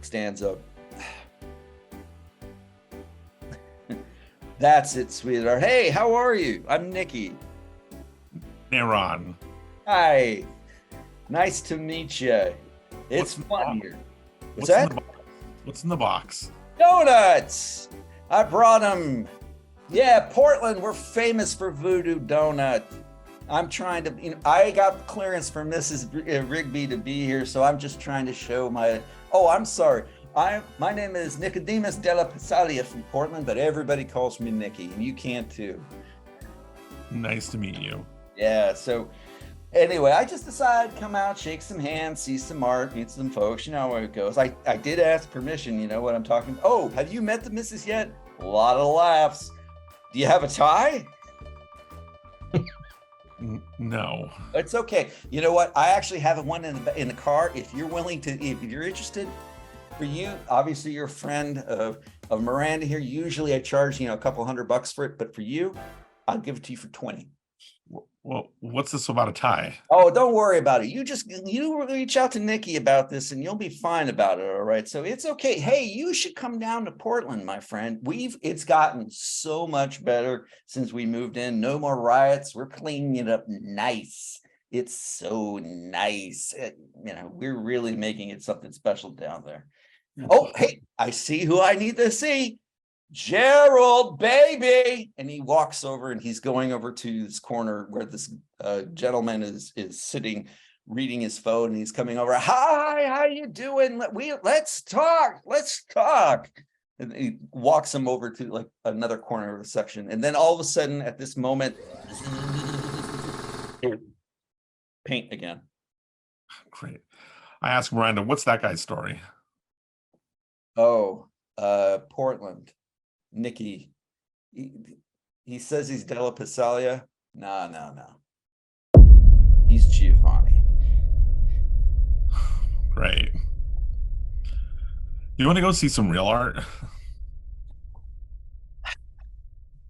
stands up. That's it, sweetheart. Hey, how are you? I'm Nikki. Naran. Hi. Nice to meet you. It's fun here. What's that? What's in the box? Donuts! I brought them. Yeah, Portland, we're famous for voodoo donut. I'm trying to, I got clearance from Mrs. Rigby to be here, so I'm just trying to show I'm sorry. My name is Nicodemus Della Pasalia from Portland, but everybody calls me Nikki, and you can too. Nice to meet you. Yeah, so anyway, I just decided to come out, shake some hands, see some art, meet some folks. You know how it goes. I did ask permission, you know what I'm talking about. Oh, have you met the missus yet? A lot of laughs. Do you have a tie? No. It's okay. You know what? I actually have one in the car. If you're willing to, if you're interested, for you, obviously you're a friend of Miranda here. Usually I charge, a couple $100 for it, but for you, I'll give it to you for 20. Well, what's this about a tie? Oh, don't worry about it. You reach out to Nikki about this and you'll be fine about it. All right. So it's okay. Hey, you should come down to Portland, my friend. It's gotten so much better since we moved in. No more riots. We're cleaning it up nice. It's so nice. We're really making it something special down there. Oh, hey, I see who I need to see. Gerald, baby. And he walks over and he's going over to this corner where this gentleman is sitting reading his phone, and he's coming over. Hi, how you doing? Let's talk. And he walks him over to like another corner of the section. And then all of a sudden at this moment, paint again. Great. I asked Miranda, what's that guy's story? Oh, Portland. Nikki, he says he's Della Passalia. No. He's Giovanni. Great. You want to go see some real art?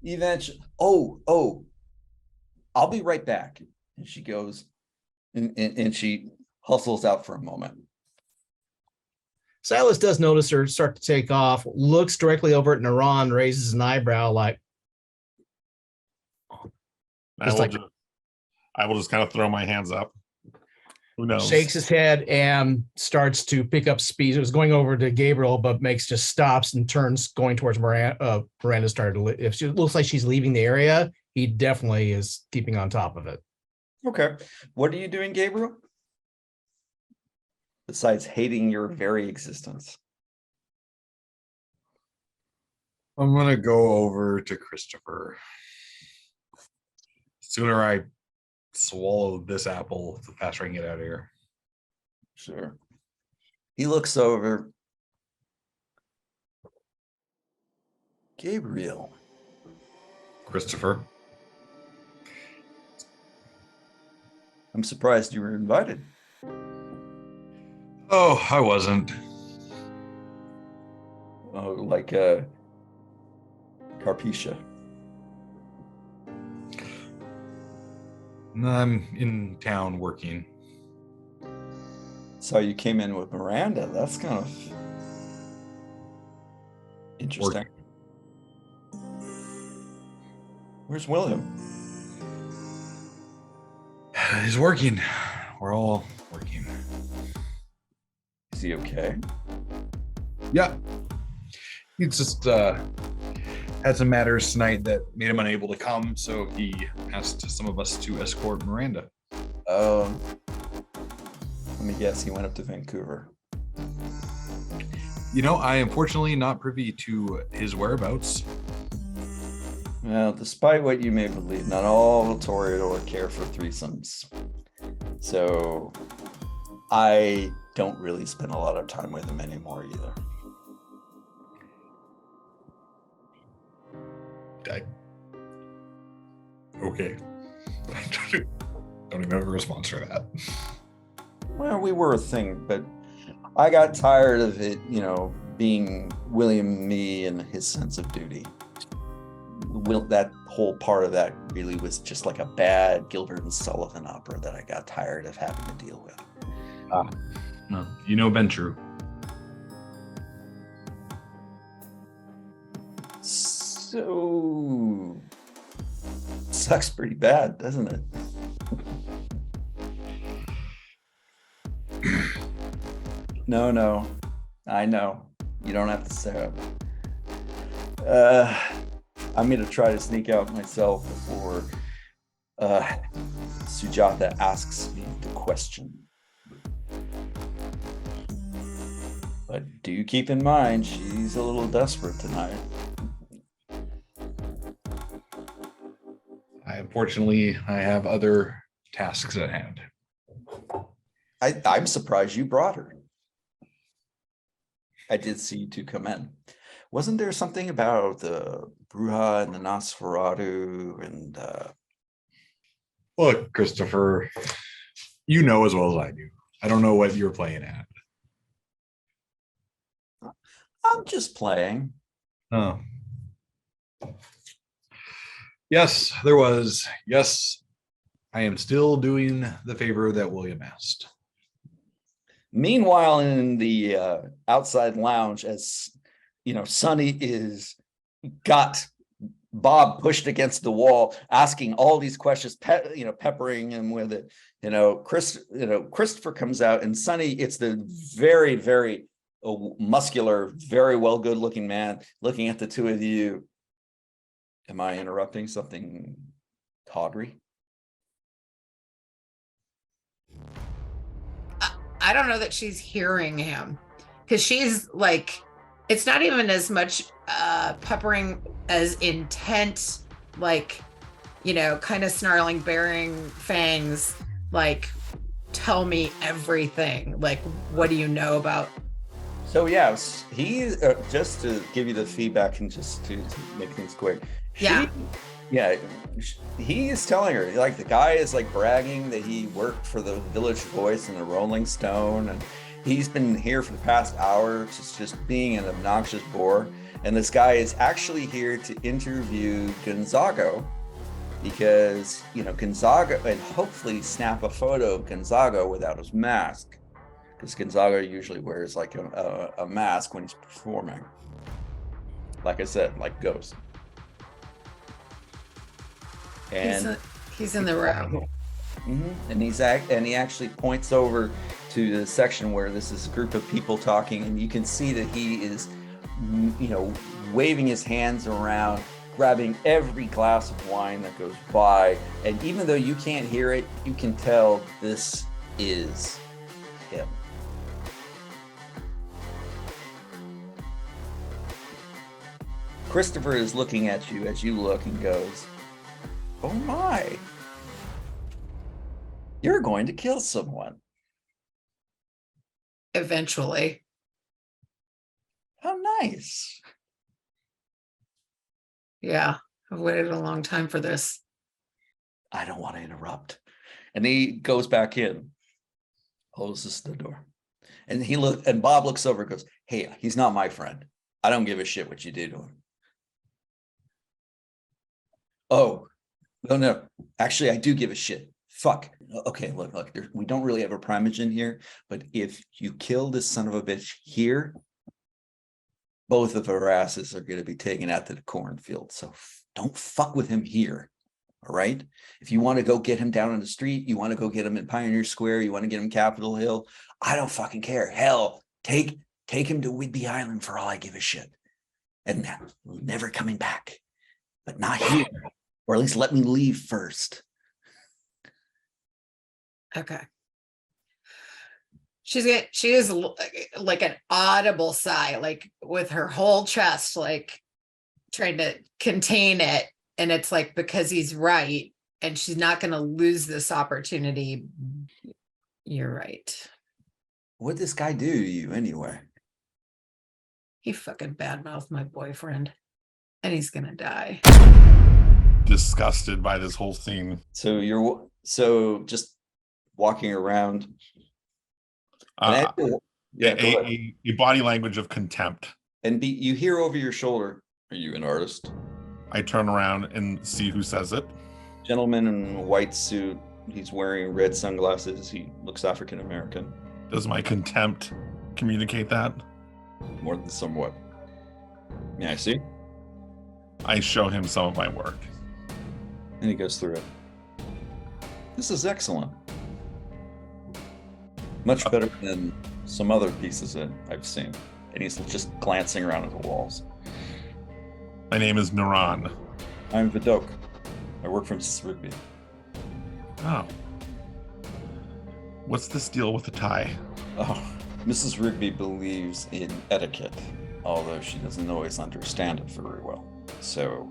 Eventually. Oh, I'll be right back. And she goes and she hustles out for a moment. Silas does notice her start to take off, looks directly over at Naran, raises an eyebrow like, I will just kind of throw my hands up. Who knows? shakes his head and starts to pick up speed. It was going over to Gabriel, but just stops and turns going towards Miranda. Miranda started to, if she looks like she's leaving the area, he definitely is keeping on top of it. Okay. What are you doing, Gabriel? Besides hating your very existence. I'm gonna go over to Christopher. Sooner I swallow this apple, the faster I can get out of here. Sure. He looks over. Gabriel. Christopher. I'm surprised you were invited. Oh, I wasn't. Oh, like Carpetia. I'm in town working. So you came in with Miranda. That's kind of interesting. Where's William? He's working. We're all working. Is he okay? Yeah. He's just had some matters tonight that made him unable to come, so he asked some of us to escort Miranda. Let me guess, he went up to Vancouver. You know, I am fortunately not privy to his whereabouts. Well, despite what you may believe, not all the Toreador care for threesomes. So I don't really spend a lot of time with him anymore either. Okay. Don't even have a response for that. Well, we were a thing, but I got tired of it, being William, me, and his sense of duty. That whole part of that really was just like a bad Gilbert and Sullivan opera that I got tired of having to deal with. No, you know Ventrue. So sucks pretty bad, doesn't it? No, I know. You don't have to say it. I'm gonna try to sneak out myself before Sujata asks me the question. But do keep in mind, she's a little desperate tonight. Unfortunately, I have other tasks at hand. I'm surprised you brought her. I did see you two come in. Wasn't there something about the Bruja and the Nosferatu and Look, Christopher, you know as well as I do. I don't know what you're playing at. I'm just playing. Oh. Yes, there was. Yes, I am still doing the favor that William asked. Meanwhile, in the outside lounge, as you know, Sonny is got Bob pushed against the wall, asking all these questions, peppering him with it. Christopher comes out, and Sonny, it's the very, very muscular, very well good looking man looking at the two of you. Am I interrupting something tawdry? I don't know that she's hearing him, because she's like, it's not even as much peppering as intent, like, kind of snarling, bearing fangs, like, tell me everything. Like, what do you know about? So yes, he just to give you the feedback and just to make things quick. He is telling her, like, the guy is like bragging that he worked for the Village Voice and the Rolling Stone, and he's been here for the past hour just being an obnoxious bore. And this guy is actually here to interview Gonzago, because Gonzaga, and hopefully snap a photo of Gonzago without his mask, because Gonzaga usually wears like a mask when he's performing. Like I said, like Ghost. And he's in the room. And he actually points over to the section where this is a group of people talking, and you can see that he is, waving his hands around, grabbing every glass of wine that goes by. And even though you can't hear it, you can tell this is him. Christopher is looking at you as you look and goes, "Oh my, you're going to kill someone." Eventually. How nice. Yeah, I've waited a long time for this. I don't want to interrupt. And he goes back in, closes the door. And Bob looks over and goes, "Hey, he's not my friend. I don't give a shit what you do to him." "Oh, no. Actually, I do give a shit. Fuck. Okay, look, we don't really have a primogen here, but if you kill this son of a bitch here, both of our asses are going to be taken out to the cornfield. So don't fuck with him here. All right? If you want to go get him down on the street, you want to go get him in Pioneer Square, you want to get him Capitol Hill, I don't fucking care. Hell, take him to Whidbey Island for all I give a shit. And never coming back. But not here. Or at least let me leave first." Okay. She is like an audible sigh, like with her whole chest, like trying to contain it. And it's like, because he's right, and she's not going to lose this opportunity. You're right. What'd this guy do to you anyway? He fucking badmouthed my boyfriend, and he's going to die. Disgusted by this whole scene. So just walking around. A body language of contempt. And you hear over your shoulder, "Are you an artist?" I turn around and see who says it. Gentleman in a white suit. He's wearing red sunglasses. He looks African American. Does my contempt communicate that? More than somewhat. May I see? I show him some of my work. And he goes through it. "This is excellent. Much better than some other pieces that I've seen." And he's just glancing around at the walls. My name is Naran. "I'm Vidok. I work for Mrs. Rigby." Oh. What's this deal with the tie? "Oh, Mrs. Rigby believes in etiquette, although she doesn't always understand it very well. So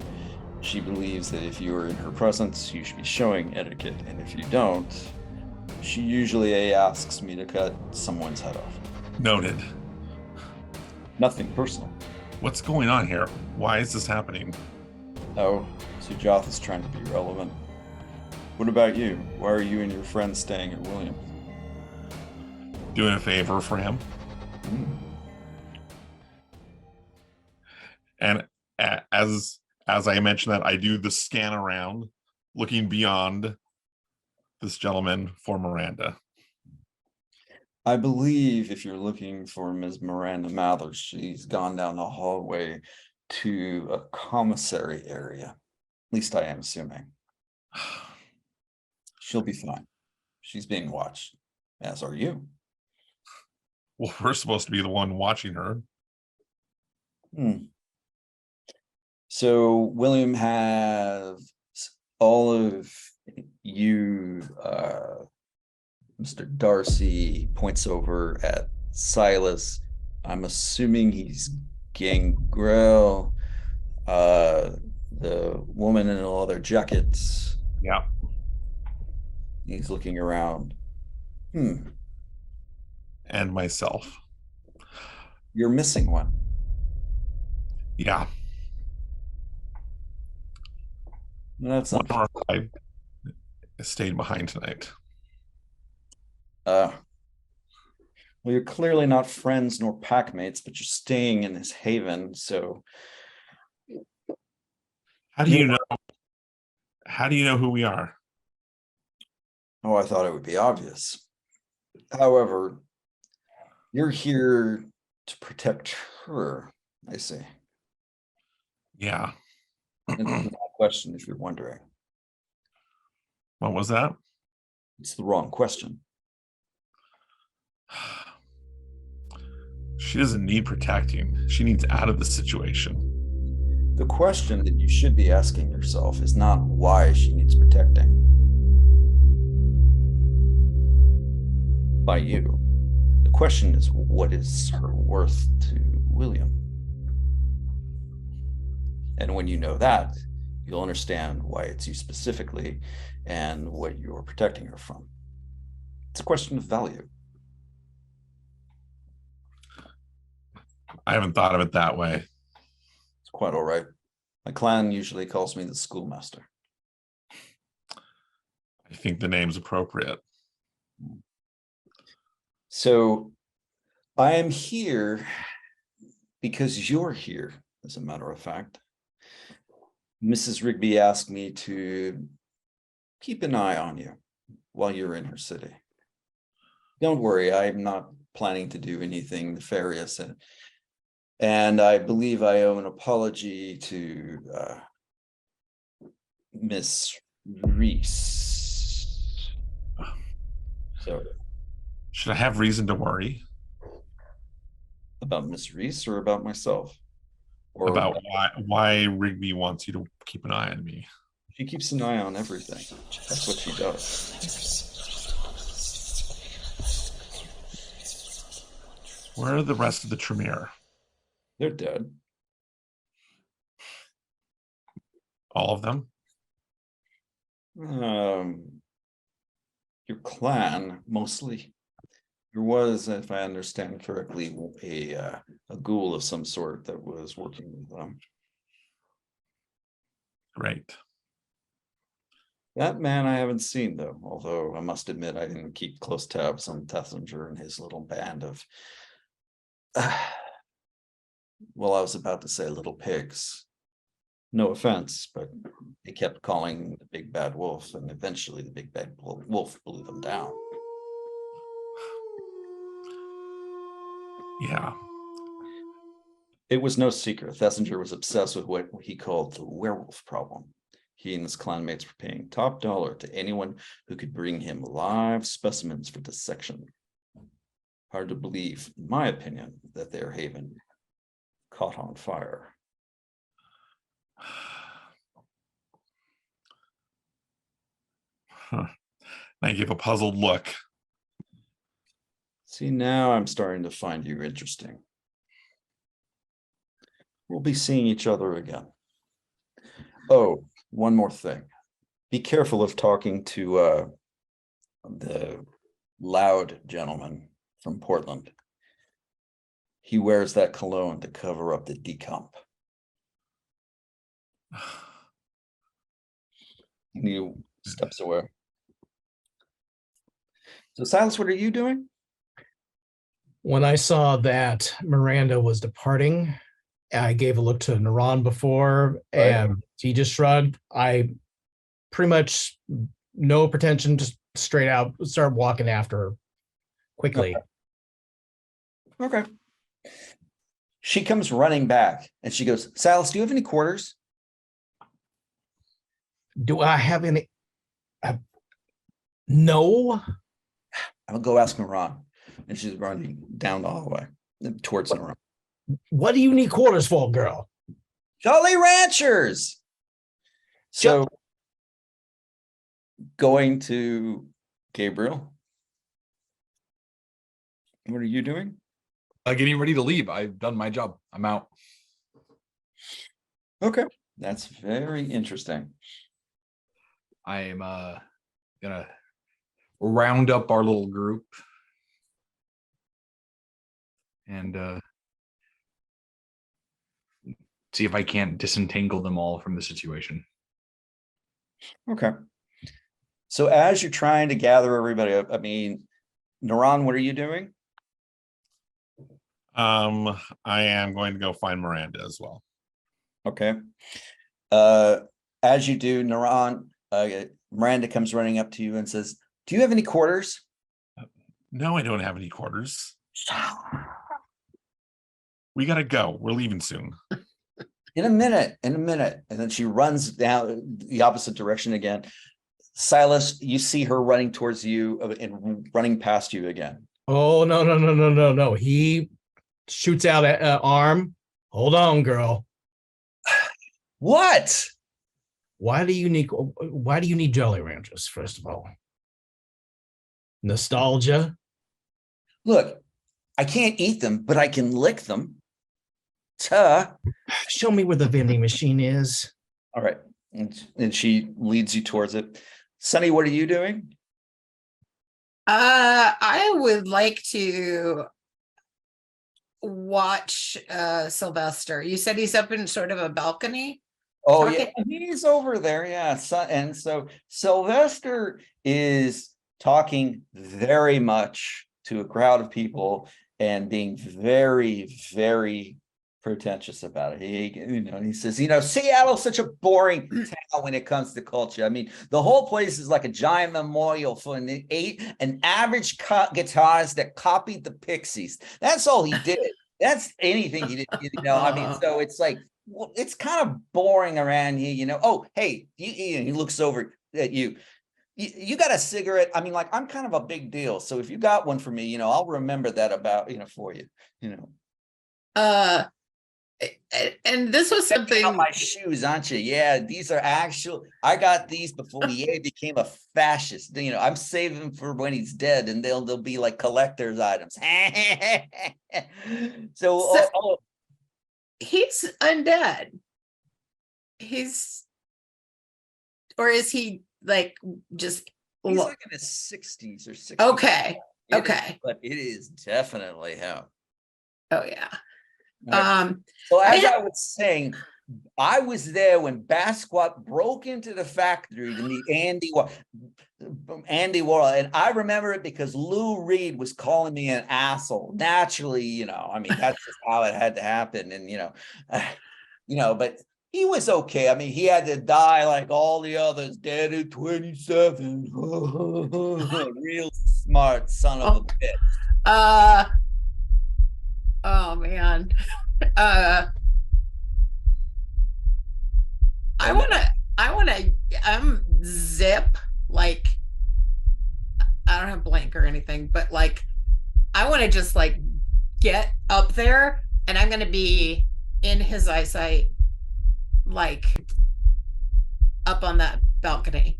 she believes that if you are in her presence, you should be showing etiquette, and if you don't, she usually asks me to cut someone's head off." Noted. "Nothing personal." What's going on here? Why is this happening? "Oh, Sujoth is trying to be relevant. What about you? Why are you and your friend staying at William?" Doing a favor for him. And as I mentioned that, I do the scan around, looking beyond this gentleman for Miranda. I believe if you're looking for Ms. Miranda Mathers, she's gone down the hallway to a commissary area. At least I am assuming. She'll be fine. She's being watched, as are you. Well, we're supposed to be the one watching her. So William have all of you, Mr. Darcy points over at Silas. I'm assuming he's Gangrel, the woman in a leather jacket. Yeah. He's looking around. And myself. You're missing one. Yeah. That's One not. of our 5 stayed behind tonight. Well, you're clearly not friends nor pack mates, but you're staying in this haven, so How do you know? How do you know who we are? I thought it would be obvious. However, you're here to protect her, I see. Yeah. And it's not a question if you're wondering. What was that? It's the wrong question. She doesn't need protecting. She needs out of the situation. The question that you should be asking yourself is not why she needs protecting by you. The question is, what is her worth to William? And when you know that, you'll understand why it's you specifically and what you're protecting her from. It's a question of value. I haven't thought of it that way. It's quite all right. My clan usually calls me the schoolmaster. I think the name's appropriate. So I am here because you're here, as a matter of fact. Mrs. Rigby asked me to keep an eye on you while you're in her city. Don't worry, I'm not planning to do anything nefarious. And I believe I owe an apology to Miss Reese. So, Should I have reason to worry about Miss Reese or about myself? Or about why Rigby wants you to keep an eye on me? she keeps an eye on everything. That's what she does. Where are the rest of the Tremere? They're dead. All of them? Your clan mostly. There was, if I understand correctly, a ghoul of some sort that was working with them. Great. That man I haven't seen though, although I must admit I didn't keep close tabs on Tessinger and his little band of well, I was about to say little pigs. No offense, but they kept calling the big bad wolf, and eventually the big bad wolf blew them down. Yeah. It was no secret. Thessinger was obsessed with what he called the werewolf problem. He and his clanmates were paying top dollar to anyone who could bring him live specimens for dissection. Hard to believe, in my opinion, that their haven caught on fire. Huh. I give a puzzled look. See, now I'm starting to find you interesting. We'll be seeing each other again. Oh, one more thing. Be careful of talking to the loud gentleman from Portland. He wears that cologne to cover up the decomp. He steps away. So Silas, what are you doing? When I saw that Miranda was departing, I gave a look to Naran before, Right. and he just shrugged. I pretty much no pretension, just straight out, start walking after her quickly. Okay. She comes running back and she goes, Silas, do you have any quarters? Do I have any? No. I'll go ask Naran. And she's running down the hallway towards Naran. What do you need quarters for, girl? Jolly Ranchers. So going to Gabriel. What are you doing? Getting ready to leave. I've done my job. I'm out. Okay. That's very interesting. I am gonna round up our little group and see if I can't disentangle them all from the situation. Okay. So as you're trying to gather everybody up, I mean, Naran, what are you doing? I am going to go find Miranda as well. Okay. As you do, Naran, Miranda comes running up to you and says, do you have any quarters? No, I don't have any quarters. We gotta go. We're leaving soon. In a minute. And then she runs down the opposite direction again. Silas, you see her running towards you and running past you again. Oh, no. He shoots out an arm. Hold on, girl. What? Why do you need Jolly Ranchers, first of all? Nostalgia? Look, I can't eat them, but I can lick them. Tuh. Show me where the vending machine is. All right. And she leads you towards it. Sonny, what are you doing? I would like to watch Sylvester. You said he's up in sort of a balcony. Oh, Okay. yeah, he's over there. Yeah. And so Sylvester is talking very much to a crowd of people and being very, very pretentious about it. He says, Seattle's such a boring town when it comes to culture. I mean, the whole place is like a giant memorial for an average guitarist that copied the Pixies. That's all he did. That's anything he did. I mean, so it's like, well, it's kind of boring around here, Oh, hey, he looks over at you. You got a cigarette? I mean, like, I'm kind of a big deal. So if you got one for me, I'll remember that about, for you, And this was something. My shoes, aren't you? Yeah, these are actual. I got these before Ye became a fascist. I'm saving them for when he's dead, and they'll be like collector's items. He's undead. Or is he like just? He's like in his 60s or 60s. Okay. But it is definitely him. Oh yeah. So as I was saying, I was there when Basquat broke into the factory to meet Andy Warhol, and I remember it because Lou Reed was calling me an asshole. Naturally, I mean, that's just how it had to happen, and but he was okay. I mean, he had to die like all the others, dead at 27. Real smart son of a bitch. Oh man. I wanna zip, like, I don't have blank or anything, but like I want to just like get up there and I'm gonna be in his eyesight, like up on that balcony.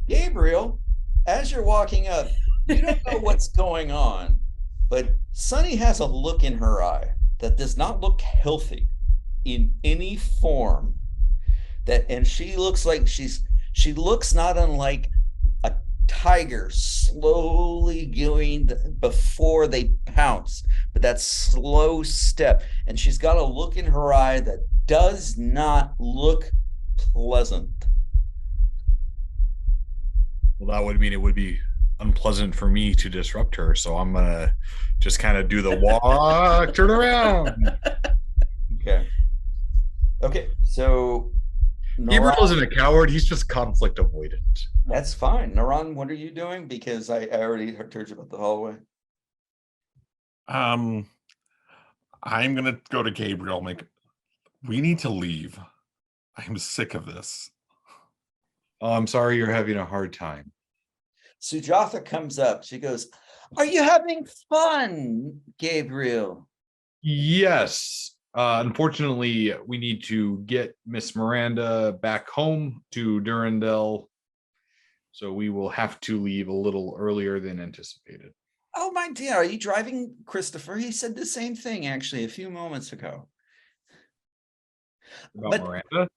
Gabriel, as you're walking up, you don't know what's going on, but Sunny has a look in her eye that does not look healthy in any form. And she looks like she looks not unlike a tiger slowly going before they pounce, but that slow step. And she's got a look in her eye that does not look pleasant. Well, that would mean it would be unpleasant for me to disrupt her. So I'm going to just kind of do the walk, turn around. Okay. So Gabriel isn't a coward. He's just conflict avoidant. That's fine. Naran, what are you doing? Because I already told you about the hallway. I'm gonna go to Gabriel. We need to leave. I'm sick of this. Oh, I'm sorry you're having a hard time. Sujatha comes up. She goes, "Are you having fun, Gabriel?" Yes. Unfortunately, we need to get Miss Miranda back home to Durandal. So we will have to leave a little earlier than anticipated. Oh, my dear, are you driving Christopher? He said the same thing actually a few moments ago. About But Miranda?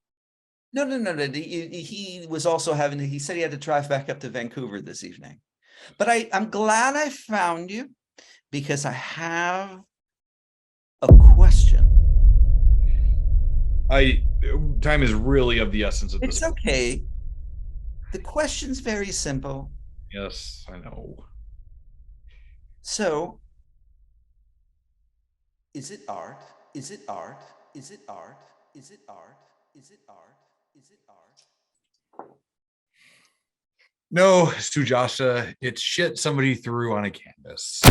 no. He was also he said he had to drive back up to Vancouver this evening. But I'm glad I found you because I have a question. Time is really of the essence of this. It's okay. The question's very simple. Yes, I know. So, is it art? Is it art? Is it art? Is it art? Is it art? Is it art? No, Sujasa, it's shit somebody threw on a canvas.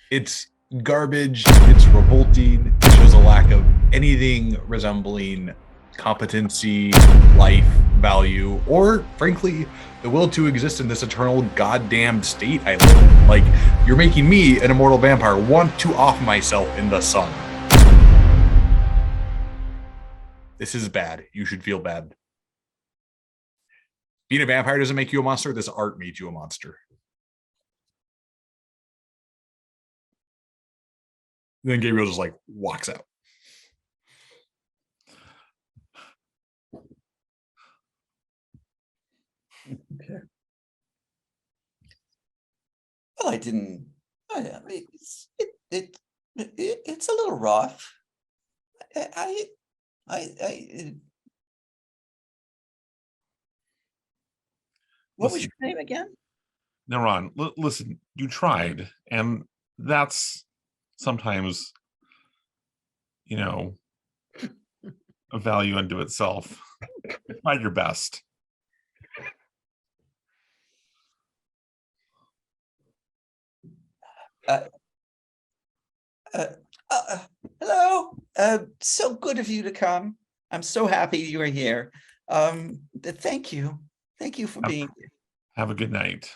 It's garbage. It's revolting. It shows a lack of anything resembling competency, life, value, or frankly, the will to exist in this eternal goddamned state I live in. Like, you're making me, an immortal vampire, want to off myself in the sun. This is bad. You should feel bad. Being a vampire doesn't make you a monster. This art made you a monster. And then Gabriel just like walks out. Okay. Well, I didn't. It's a little rough. What was your name again? Naran, listen, you tried, and that's sometimes, a value unto itself. You tried your best. Hello. So good of you to come. I'm so happy you are here. Thank you. Thank you for being here. Have a good night.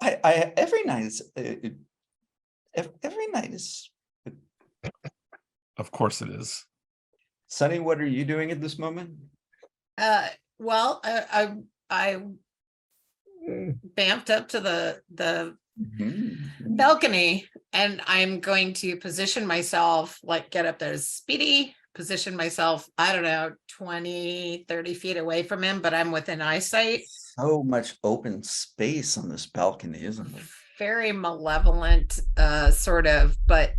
Every night is every night is. Of course it is. Sonny, what are you doing at this moment? Well, I vamped up to the balcony, and I'm going to position myself, like get up there speedy, position myself, I don't know, 20, 30 feet away from him, but I'm within eyesight. So much open space on this balcony, isn't there? Very malevolent, sort of, but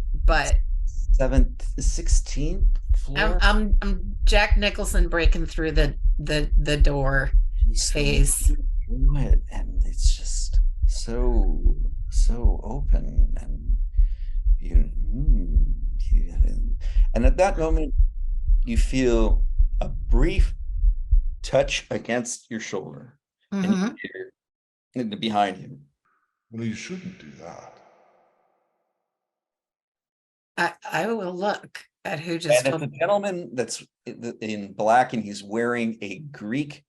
16th floor. I'm Jack Nicholson breaking through the door phase. Through it, and it's just so open, and and at that moment you feel a brief touch against your shoulder, and you hear behind you. Well, you shouldn't do that. I will look at who just And it's a gentleman that's in black, and he's wearing a Greek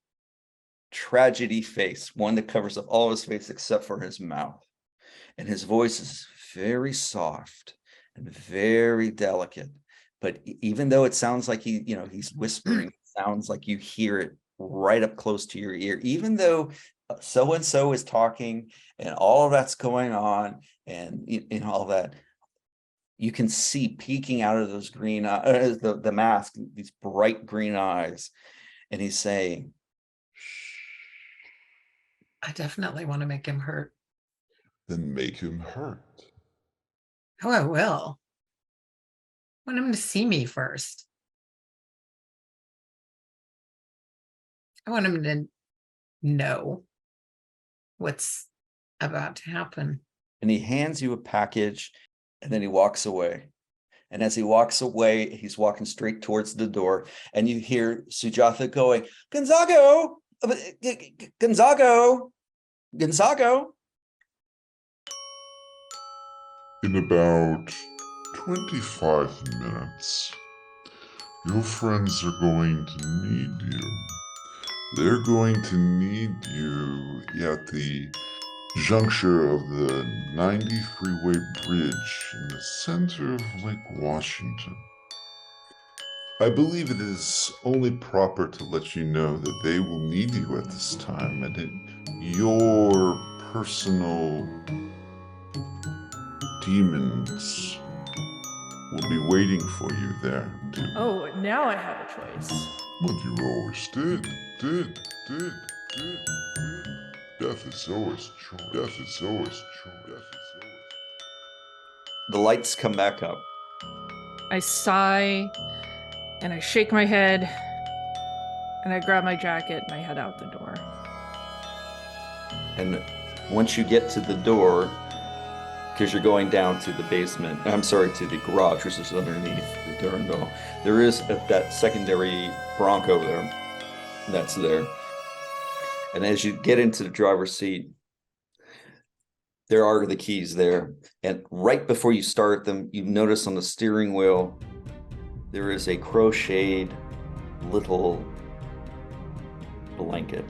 tragedy face, one that covers up all his face except for his mouth. And his voice is very soft and very delicate. But even though it sounds like he's whispering, it sounds like you hear it right up close to your ear. Even though so-and-so is talking and all of that's going on, and all that, you can see peeking out of those green eyes, the mask, these bright green eyes. And he's saying, I definitely want to make him hurt. Then make him hurt. Oh, I will. I want him to see me first. I want him to know what's about to happen. and he hands you a package, and then he walks away. And as he walks away, he's walking straight towards the door, and you hear Sujatha going, Gonzago, Gonzago, Gonzago. In about 25 minutes, your friends are going to need you. They're going to need you at the juncture of the 90 freeway bridge in the center of Lake Washington. I believe it is only proper to let you know that they will need you at this time, and your personal demons will be waiting for you there. Oh, now I have a choice. But you always did. Death is always true. Death is always true. Death is always. The lights come back up. I sigh and I shake my head and I grab my jacket and I head out the door. And once you get to the door, because you're going down to the basement, I'm sorry, to the garage, which is underneath the Durandal, there is that secondary Bronco there. That's there. And as you get into the driver's seat, there are the keys there. And right before you start them, you notice on the steering wheel, there is a crocheted little blanket.